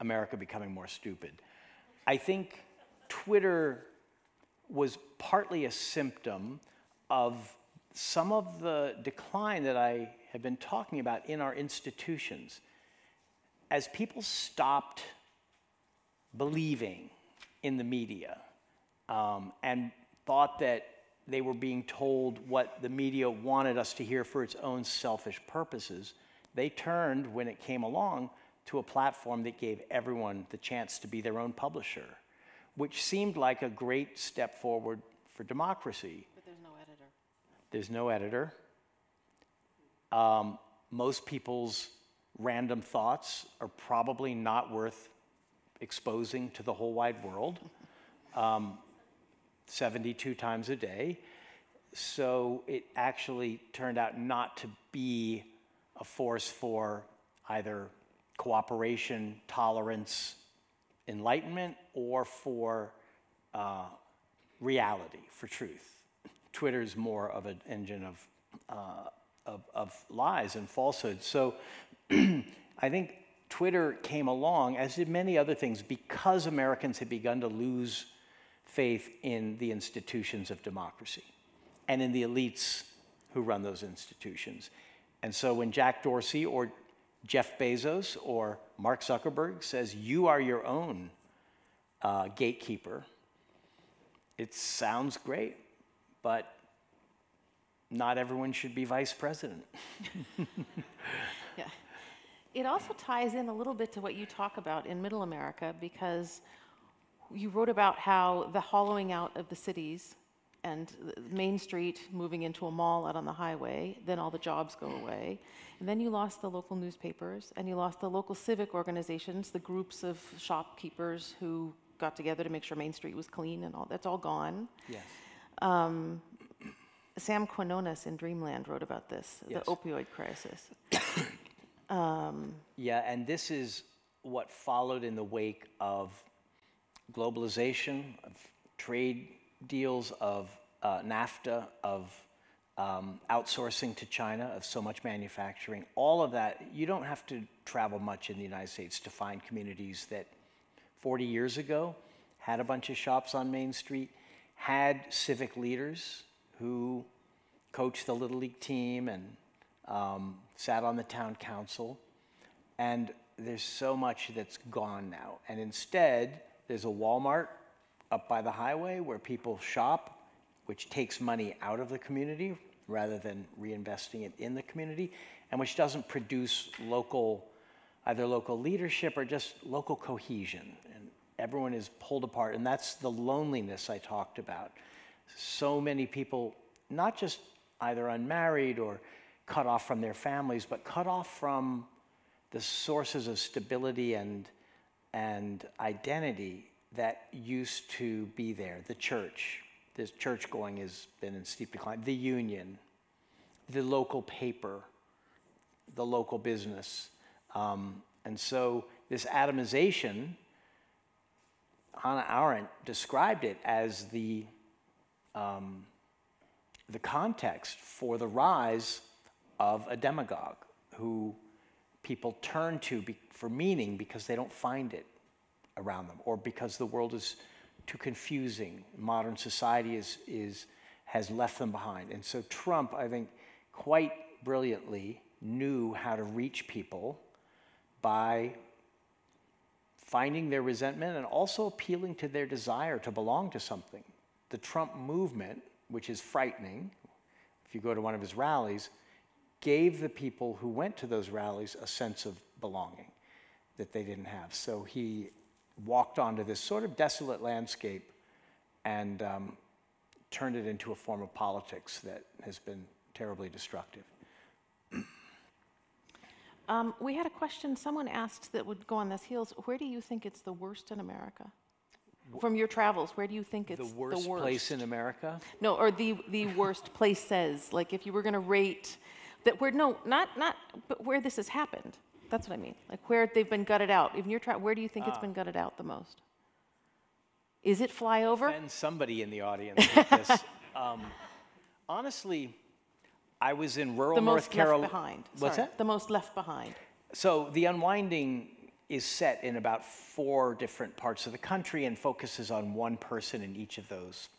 [SPEAKER 2] America becoming more stupid. I think Twitter was partly a symptom of some of the decline that I have been talking about in our institutions. As people stopped believing in the media and thought that they were being told what the media wanted us to hear for its own selfish purposes, they turned, when it came along, to a platform that gave everyone the chance to be their own publisher, which seemed like a great step forward for democracy.
[SPEAKER 1] But there's no editor.
[SPEAKER 2] There's no editor. Most people's random thoughts are probably not worth exposing to the whole wide world 72 times a day. So it actually turned out not to be a force for either cooperation, tolerance, enlightenment, or for reality, for truth.
[SPEAKER 3] Twitter's more of an engine of lies and falsehoods. So I think Twitter came along, as did many other things, because Americans had begun to lose faith in the institutions of democracy and in the elites who run those institutions. And so when Jack Dorsey or Jeff Bezos or Mark Zuckerberg says, you are your own gatekeeper, it sounds great, but not everyone should be vice president.
[SPEAKER 1] Yeah. It also ties in a little bit to what you talk about in Middle America, because you wrote about how the hollowing out of the cities and Main Street moving into a mall out on the highway, then all the jobs go away. And then you lost the local newspapers, and you lost the local civic organizations, the groups of shopkeepers who got together to make sure Main Street was clean, and all that's all gone.
[SPEAKER 3] Yes.
[SPEAKER 1] Sam Quinones in Dreamland wrote about this,
[SPEAKER 3] Yes.
[SPEAKER 1] the opioid crisis.
[SPEAKER 3] Yeah, and this is what followed in the wake of globalization, of trade deals, of NAFTA, of outsourcing to China, of so much manufacturing. All of that, you don't have to travel much in the United States to find communities that 40 years ago had a bunch of shops on Main Street, had civic leaders who coached the Little League team and sat on the town council. And there's so much that's gone now. And instead, there's a Walmart up by the highway where people shop, which takes money out of the community rather than reinvesting it in the community, and which doesn't produce either local leadership or just local cohesion. And everyone is pulled apart, and that's the loneliness I talked about. So many people, not just either unmarried or cut off from their families, but cut off from the sources of stability and identity that used to be there. The church, this church going has been in steep decline. The union, the local paper, the local business. And so this atomization, Hannah Arendt described it as the context for the rise of a demagogue who people turn to for meaning because they don't find it around them, or because the world is too confusing. Modern society has left them behind. And so Trump, I think, quite brilliantly knew how to reach people by finding their resentment and also appealing to their desire to belong to something. The Trump movement, which is frightening, if you go to one of his rallies, gave the people who went to those rallies a sense of belonging that they didn't have. So he walked onto this sort of desolate landscape and turned it into a form of politics that has been terribly destructive.
[SPEAKER 1] We had a question someone asked that would go on this heels. Where do you think it's the worst in America? From your travels, where do you think it's
[SPEAKER 3] the worst place in America?
[SPEAKER 1] No, or the worst places. Like if you were going to rate that, where but where this has happened. That's what I mean. Like where they've been gutted out. In your where do you think it's been gutted out the most? Is it flyover?
[SPEAKER 3] Offend somebody in the audience with this. Honestly, I was in rural North Carolina.
[SPEAKER 1] The most left behind.
[SPEAKER 3] What's
[SPEAKER 1] Sorry,
[SPEAKER 3] that?
[SPEAKER 1] The most left behind.
[SPEAKER 3] So the Unwinding is set in about 4 different parts of the country and focuses on one person in each of those.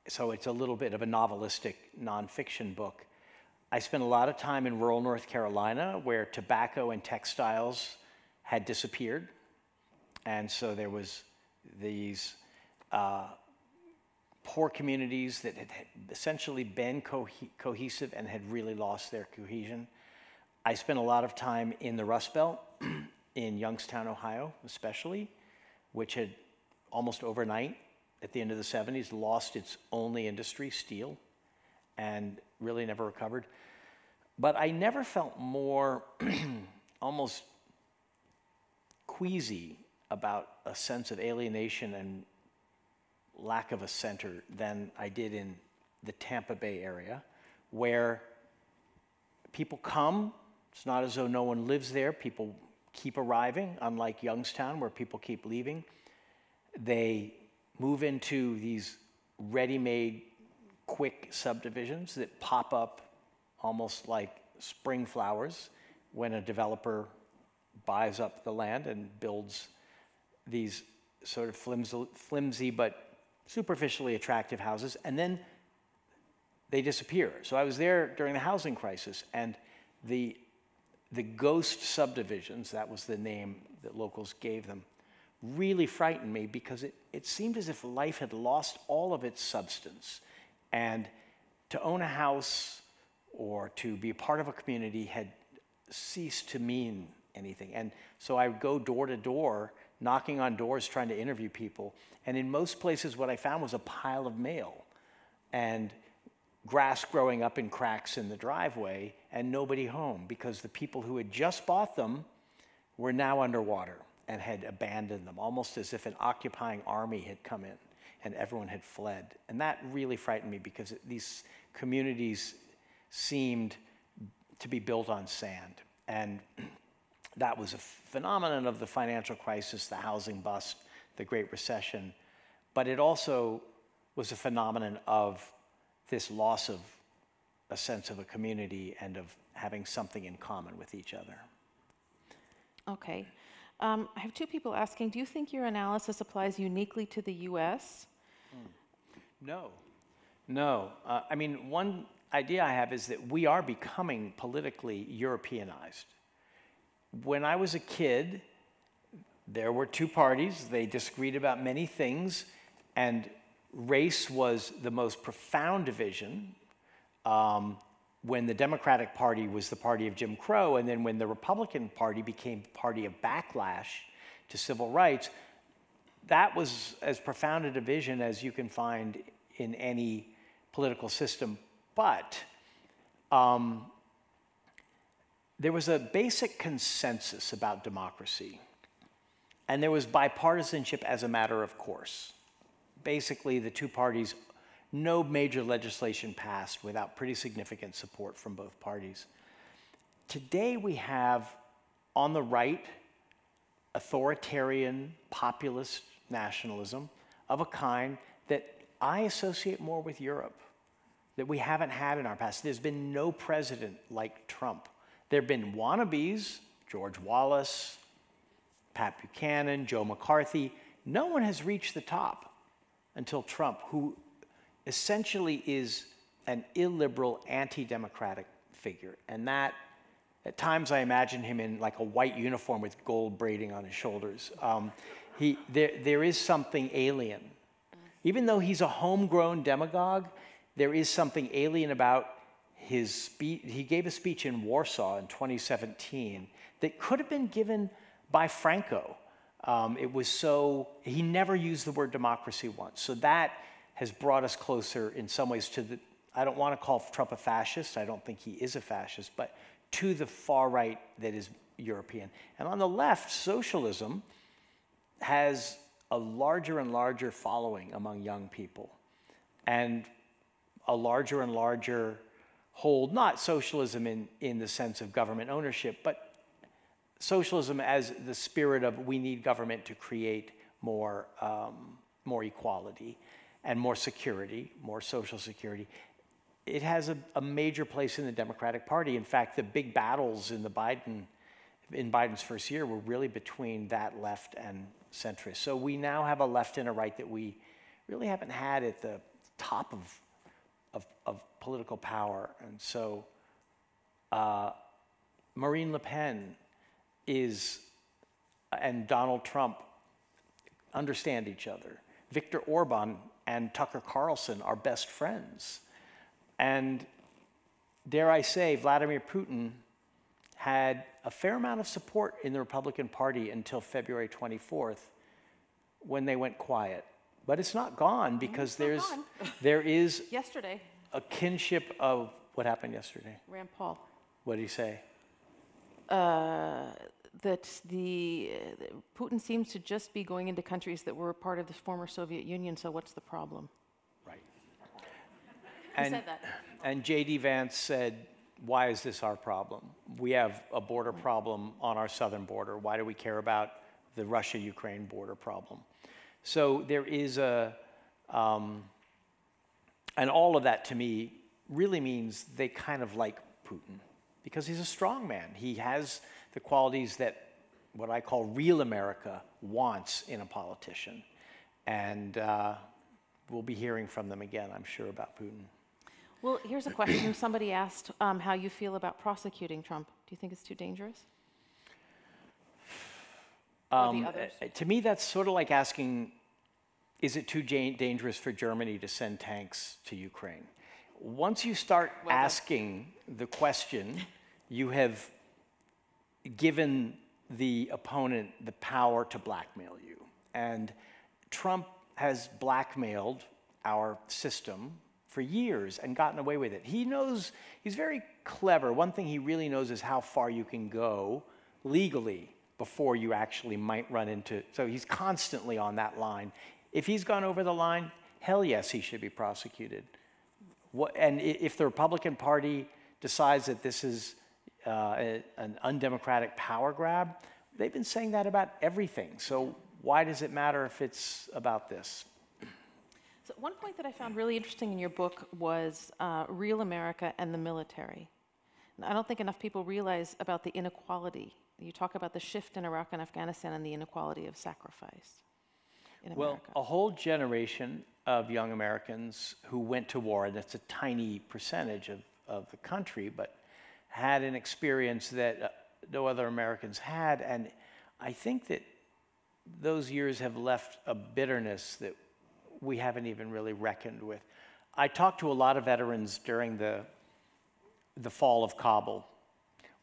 [SPEAKER 3] So it's a little bit of a novelistic nonfiction book. I spent a lot of time in rural North Carolina where tobacco and textiles had disappeared. And so there was these poor communities that had essentially been cohesive and had really lost their cohesion. I spent a lot of time in the Rust Belt, in Youngstown, Ohio, especially, which had almost overnight, at the end of the 70s, lost its only industry, steel, and really never recovered. But I never felt more almost queasy about a sense of alienation and lack of a center than I did in the Tampa Bay area, where people come. It's not as though no one lives there. People keep arriving, unlike Youngstown, where people keep leaving. They move into these ready-made quick subdivisions that pop up almost like spring flowers when a developer buys up the land and builds these sort of flimsy but superficially attractive houses, and then they disappear. So I was there during the housing crisis, and the ghost subdivisions, that was the name that locals gave them, really frightened me because it seemed as if life had lost all of its substance. And to own a house or to be a part of a community had ceased to mean anything. And so I would go door to door, knocking on doors, trying to interview people. And in most places, what I found was a pile of mail and grass growing up in cracks in the driveway and nobody home because the people who had just bought them were now underwater and had abandoned them, almost as if an occupying army had come in and everyone had fled. And that really frightened me because these communities seemed to be built on sand. And that was a phenomenon of the financial crisis, the housing bust, the Great Recession. But it also was a phenomenon of this loss of a sense of a community and of having something in common with each other.
[SPEAKER 1] Okay. I have two people asking, do you think your analysis applies uniquely to the US?
[SPEAKER 3] No. No. I mean, one idea I have is that we are becoming politically Europeanized. When I was a kid, there were two parties. They disagreed about many things, and race was the most profound division when the Democratic Party was the party of Jim Crow, and then when the Republican Party became the party of backlash to civil rights. That was as profound a division as you can find in any political system. But there was a basic consensus about democracy, and there was bipartisanship as a matter of course. Basically, the two parties, no major legislation passed without pretty significant support from both parties. Today we have, on the right, authoritarian, populist nationalism of a kind that I associate more with Europe, that we haven't had in our past. There's been no president like Trump. There have been wannabes, George Wallace, Pat Buchanan, Joe McCarthy. No one has reached the top until Trump, who essentially is an illiberal, anti-democratic figure. And that, at times I imagine him in like a white uniform with gold braiding on his shoulders. There is something alien. Even though he's a homegrown demagogue, there is something alien about his speech. He gave a speech in Warsaw in 2017 that could have been given by Franco. It was so, he never used the word democracy once. So that has brought us closer in some ways to the, I don't want to call Trump a fascist, I don't think he is a fascist, but to the far right that is European. And on the left, socialism has a larger and larger following among young people, and a larger and larger hold, not socialism in the sense of government ownership, but socialism as the spirit of we need government to create more, more equality and more security, more social security. It has a major place in the Democratic Party. In fact, the big battles in Biden's first year were really between that left and centrist. So we now have a left and a right that we really haven't had at the top of political power. And so Marine Le Pen and Donald Trump understand each other. Viktor Orban and Tucker Carlson are best friends. And dare I say, Vladimir Putin had a fair amount of support in the Republican Party until February 24th, when they went quiet. But it's not gone because there is
[SPEAKER 1] yesterday
[SPEAKER 3] a kinship of what happened yesterday.
[SPEAKER 1] Rand Paul.
[SPEAKER 3] What did he say?
[SPEAKER 1] That Putin seems to just be going into countries that were part of the former Soviet Union, so what's the problem?
[SPEAKER 3] Right.
[SPEAKER 1] He said that.
[SPEAKER 3] And J.D. Vance said, why is this our problem? We have a border problem on our southern border. Why do we care about the Russia-Ukraine border problem? So there is a And all of that, to me, really means they kind of like Putin, because he's a strong man. He has the qualities that what I call real America wants in a politician. And we'll be hearing from them again, I'm sure, about Putin.
[SPEAKER 1] Well, here's a question. Somebody asked how you feel about prosecuting Trump. Do you think it's too dangerous? Or the others?
[SPEAKER 3] To me, that's sort of like asking, is it too dangerous for Germany to send tanks to Ukraine? Once you start asking the question, you have given the opponent the power to blackmail you. And Trump has blackmailed our system for years and gotten away with it. He knows, he's very clever. One thing he really knows is how far you can go legally before you actually might run into, so he's constantly on that line. If he's gone over the line, hell yes, he should be prosecuted. And if the Republican Party decides that this is an undemocratic power grab, they've been saying that about everything. So why does it matter if it's about this?
[SPEAKER 1] So one point that I found really interesting in your book was real America and the military. And I don't think enough people realize about the inequality. You talk about the shift in Iraq and Afghanistan and the inequality of sacrifice in America.
[SPEAKER 3] Well, a whole generation of young Americans who went to war, and that's a tiny percentage of the country, but had an experience that no other Americans had. And I think that those years have left a bitterness that we haven't even really reckoned with. I talked to a lot of veterans during the fall of Kabul,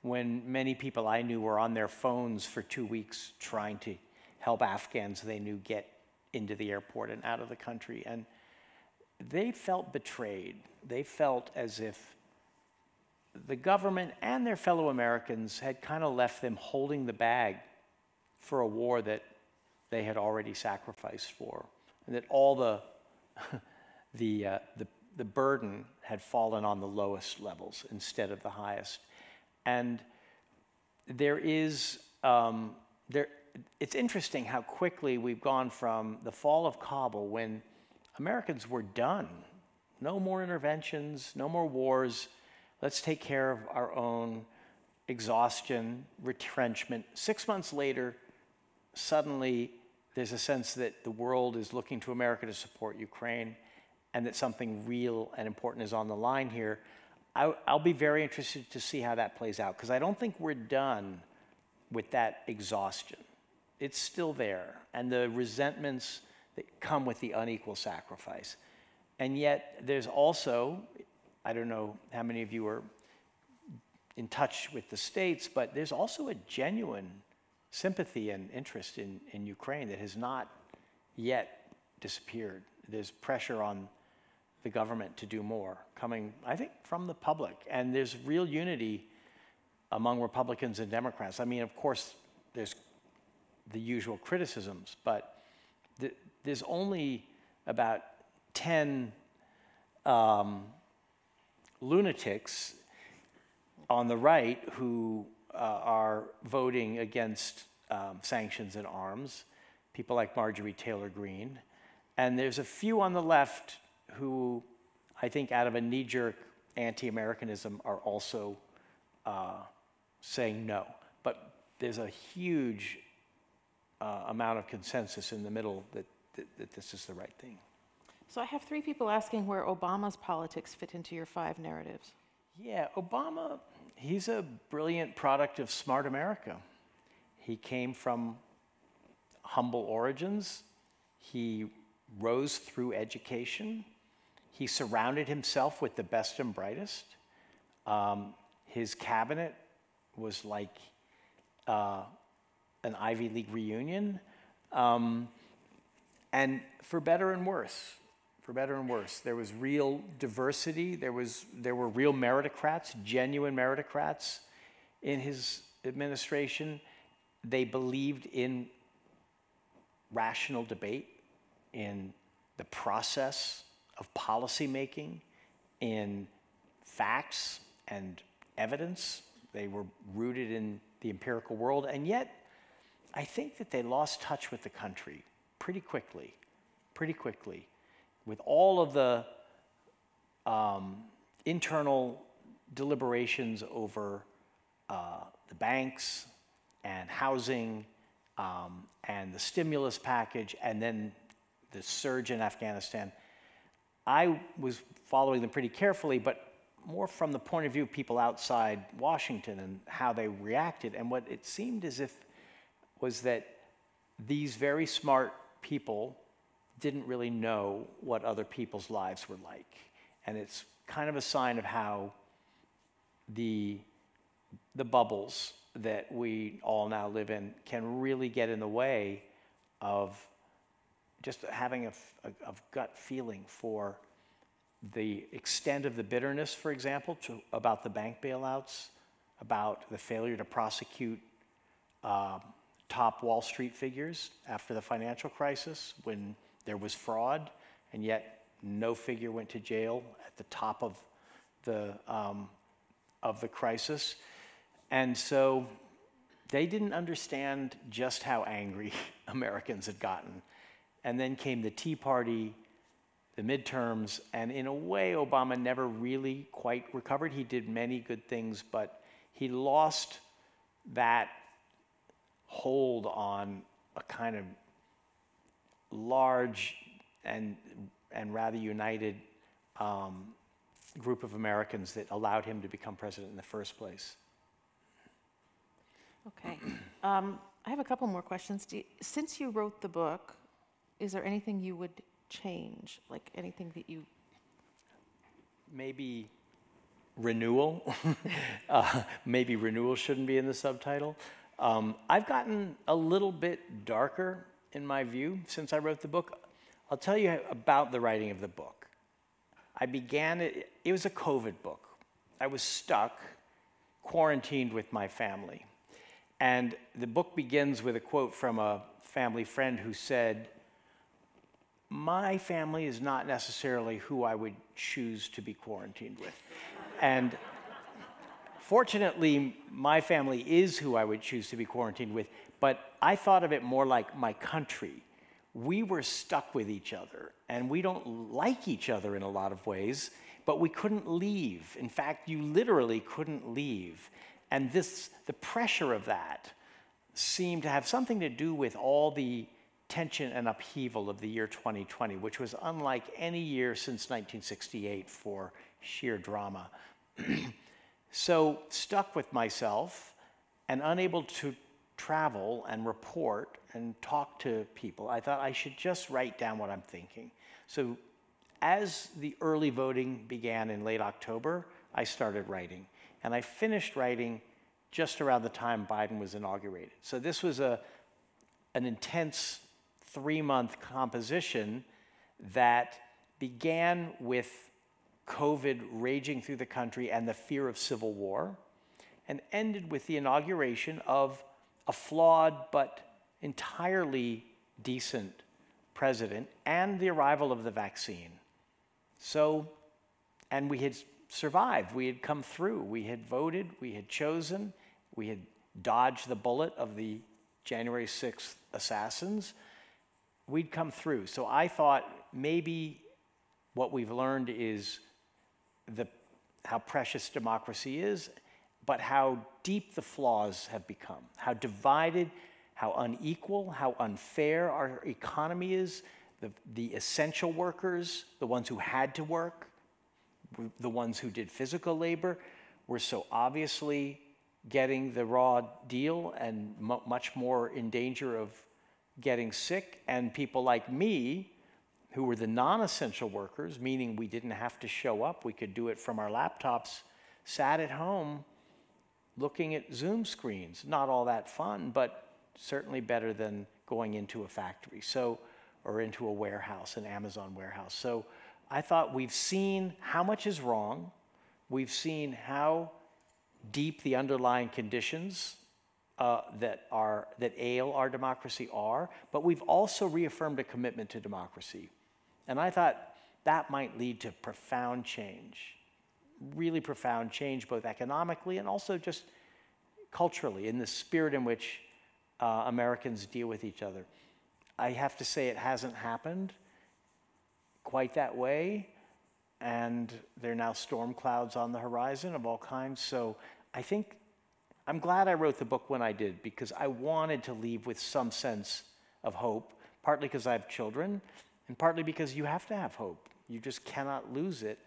[SPEAKER 3] when many people I knew were on their phones for 2 weeks trying to help Afghans they knew get into the airport and out of the country. And they felt betrayed. They felt as if the government and their fellow Americans had kind of left them holding the bag for a war that they had already sacrificed for, and that all the burden had fallen on the lowest levels instead of the highest. And there is, it's interesting how quickly we've gone from the fall of Kabul, when Americans were done. No more interventions, no more wars. Let's take care of our own exhaustion, retrenchment. 6 months later, suddenly there's a sense that the world is looking to America to support Ukraine, and that something real and important is on the line here. I'll be very interested to see how that plays out, because I don't think we're done with that exhaustion. It's still there, and the resentments that come with the unequal sacrifice. And yet there's also, I don't know how many of you are in touch with the States, but there's also a genuine sympathy and interest in Ukraine that has not yet disappeared. There's pressure on the government to do more, coming, I think, from the public. And there's real unity among Republicans and Democrats. I mean, of course, there's the usual criticisms, but there's only about 10 lunatics on the right who are voting against sanctions and arms, people like Marjorie Taylor Greene. And there's a few on the left who, I think, out of a knee-jerk anti-Americanism, are also saying no. But there's a huge amount of consensus in the middle that this is the right thing.
[SPEAKER 1] So I have 3 people asking where Obama's politics fit into your 5 narratives.
[SPEAKER 3] Yeah, Obama, he's a brilliant product of smart America. He came from humble origins. He rose through education. He surrounded himself with the best and brightest. His cabinet was like an Ivy League reunion. And for better and worse, there was real diversity. There were real meritocrats, genuine meritocrats in his administration. They believed in rational debate, in the process of policymaking, in facts and evidence. They were rooted in the empirical world. And yet, I think that they lost touch with the country pretty quickly, with all of the internal deliberations over the banks and housing and the stimulus package and then the surge in Afghanistan. I was following them pretty carefully, but more from the point of view of people outside Washington and how they reacted. And what it seemed as if was that these very smart people didn't really know what other people's lives were like. And it's kind of a sign of how the bubbles that we all now live in can really get in the way of just having a gut feeling for the extent of the bitterness, for example, about the bank bailouts, about the failure to prosecute top Wall Street figures after the financial crisis when there was fraud, and yet no figure went to jail at the top of the crisis. And so they didn't understand just how angry Americans had gotten. And then came the Tea Party, the midterms, and in a way, Obama never really quite recovered. He did many good things, but he lost that hold on a kind of large and rather united group of Americans that allowed him to become president in the first place.
[SPEAKER 1] Okay. I have a couple more questions. Since you wrote the book, is there anything you would change? Like anything that you...
[SPEAKER 3] Maybe renewal. Maybe renewal shouldn't be in the subtitle. I've gotten a little bit darker in my view since I wrote the book. I'll tell you about the writing of the book. I began it was a COVID book. I was stuck, quarantined with my family. And the book begins with a quote from a family friend who said, "My family is not necessarily who I would choose to be quarantined with." And fortunately, my family is who I would choose to be quarantined with, but I thought of it more like my country. We were stuck with each other, and we don't like each other in a lot of ways, but we couldn't leave. In fact, you literally couldn't leave. And the pressure of that seemed to have something to do with all the tension and upheaval of the year 2020, which was unlike any year since 1968 for sheer drama. So stuck with myself and unable to travel and report and talk to people, I thought I should just write down what I'm thinking. So as the early voting began in late October, I started writing. And I finished writing just around the time Biden was inaugurated. So this was an intense 3-month composition that began with COVID raging through the country and the fear of civil war, and ended with the inauguration of a flawed but entirely decent president and the arrival of the vaccine. So, and we had survived, we had come through, we had voted, we had chosen, we had dodged the bullet of the January 6th assassins. We'd come through. So I thought maybe what we've learned is how precious democracy is, but how deep the flaws have become, how divided, how unequal, how unfair our economy is, the essential workers, the ones who had to work, the ones who did physical labor, were so obviously getting the raw deal and much more in danger of getting sick, and people like me, who were the non-essential workers, meaning we didn't have to show up, we could do it from our laptops, sat at home looking at Zoom screens. Not all that fun, but certainly better than going into a factory, or into a warehouse, an Amazon warehouse. So I thought we've seen how much is wrong, we've seen how deep the underlying conditions that ail our democracy are, but we've also reaffirmed a commitment to democracy. And I thought that might lead to profound change, really profound change, both economically and also just culturally, in the spirit in which Americans deal with each other. I have to say it hasn't happened quite that way, and there are now storm clouds on the horizon of all kinds. So I think I'm glad I wrote the book when I did, because I wanted to leave with some sense of hope, partly because I have children, and partly because you have to have hope. You just cannot lose it.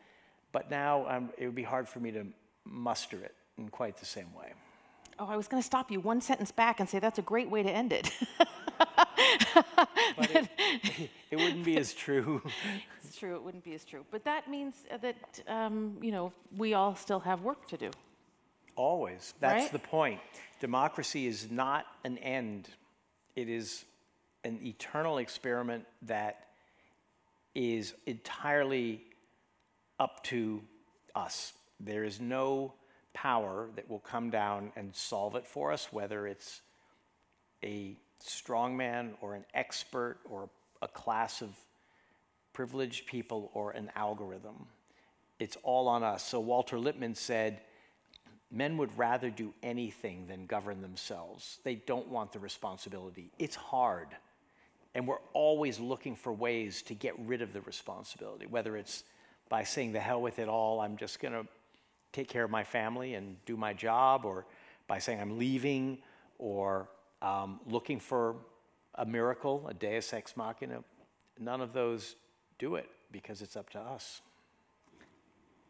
[SPEAKER 3] But now it would be hard for me to muster it in quite the same way.
[SPEAKER 1] Oh, I was going to stop you one sentence back and say that's a great way to end it.
[SPEAKER 3] But it wouldn't be as true.
[SPEAKER 1] It's true, it wouldn't be as true. But that means that, you know, we all still have work to do.
[SPEAKER 3] Always. That's
[SPEAKER 1] right?
[SPEAKER 3] the point. Democracy is not an end. It is an eternal experiment that is entirely up to us. There is no power that will come down and solve it for us, whether it's a strongman or an expert or a class of privileged people or an algorithm. It's all on us. So Walter Lippmann said, men would rather do anything than govern themselves. They don't want the responsibility. It's hard. And we're always looking for ways to get rid of the responsibility, whether it's by saying, the hell with it all, I'm just going to take care of my family and do my job, or by saying I'm leaving, or looking for a miracle, a deus ex machina. None of those do it, because it's up to us.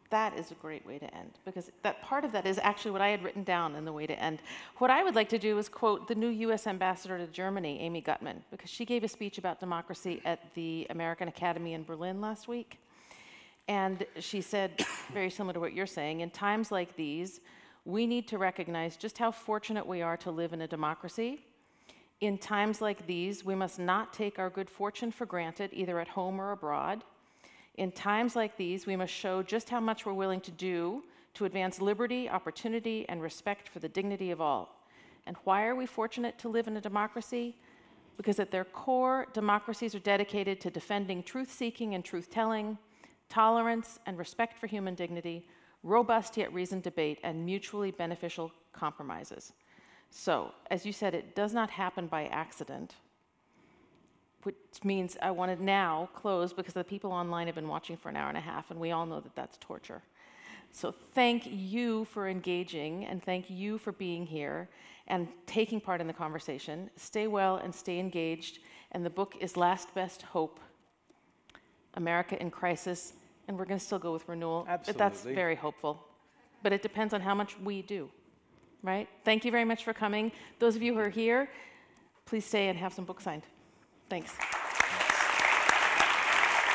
[SPEAKER 1] That is a great way to end, because that part of that is actually what I had written down in the way to end. What I would like to do is quote the new U.S. ambassador to Germany, Amy Gutmann, because she gave a speech about democracy at the American Academy in Berlin last week. And she said, very similar to what you're saying, in times like these, we need to recognize just how fortunate we are to live in a democracy. In times like these, we must not take our good fortune for granted, either at home or abroad. In times like these, we must show just how much we're willing to do to advance liberty, opportunity, and respect for the dignity of all. And why are we fortunate to live in a democracy? Because at their core, democracies are dedicated to defending truth-seeking and truth-telling, tolerance and respect for human dignity, robust yet reasoned debate, and mutually beneficial compromises. So, as you said, it does not happen by accident, which means I want to now close because the people online have been watching for an hour and a half, and we all know that that's torture. So thank you for engaging, and thank you for being here and taking part in the conversation. Stay well and stay engaged, and the book is Last Best Hope, America in Crisis, and we're going to still go with renewal.
[SPEAKER 3] Absolutely.
[SPEAKER 1] But that's very hopeful. But it depends on how much we do, right? Thank you very much for coming. Those of you who are here, please stay and have some books signed. Thanks.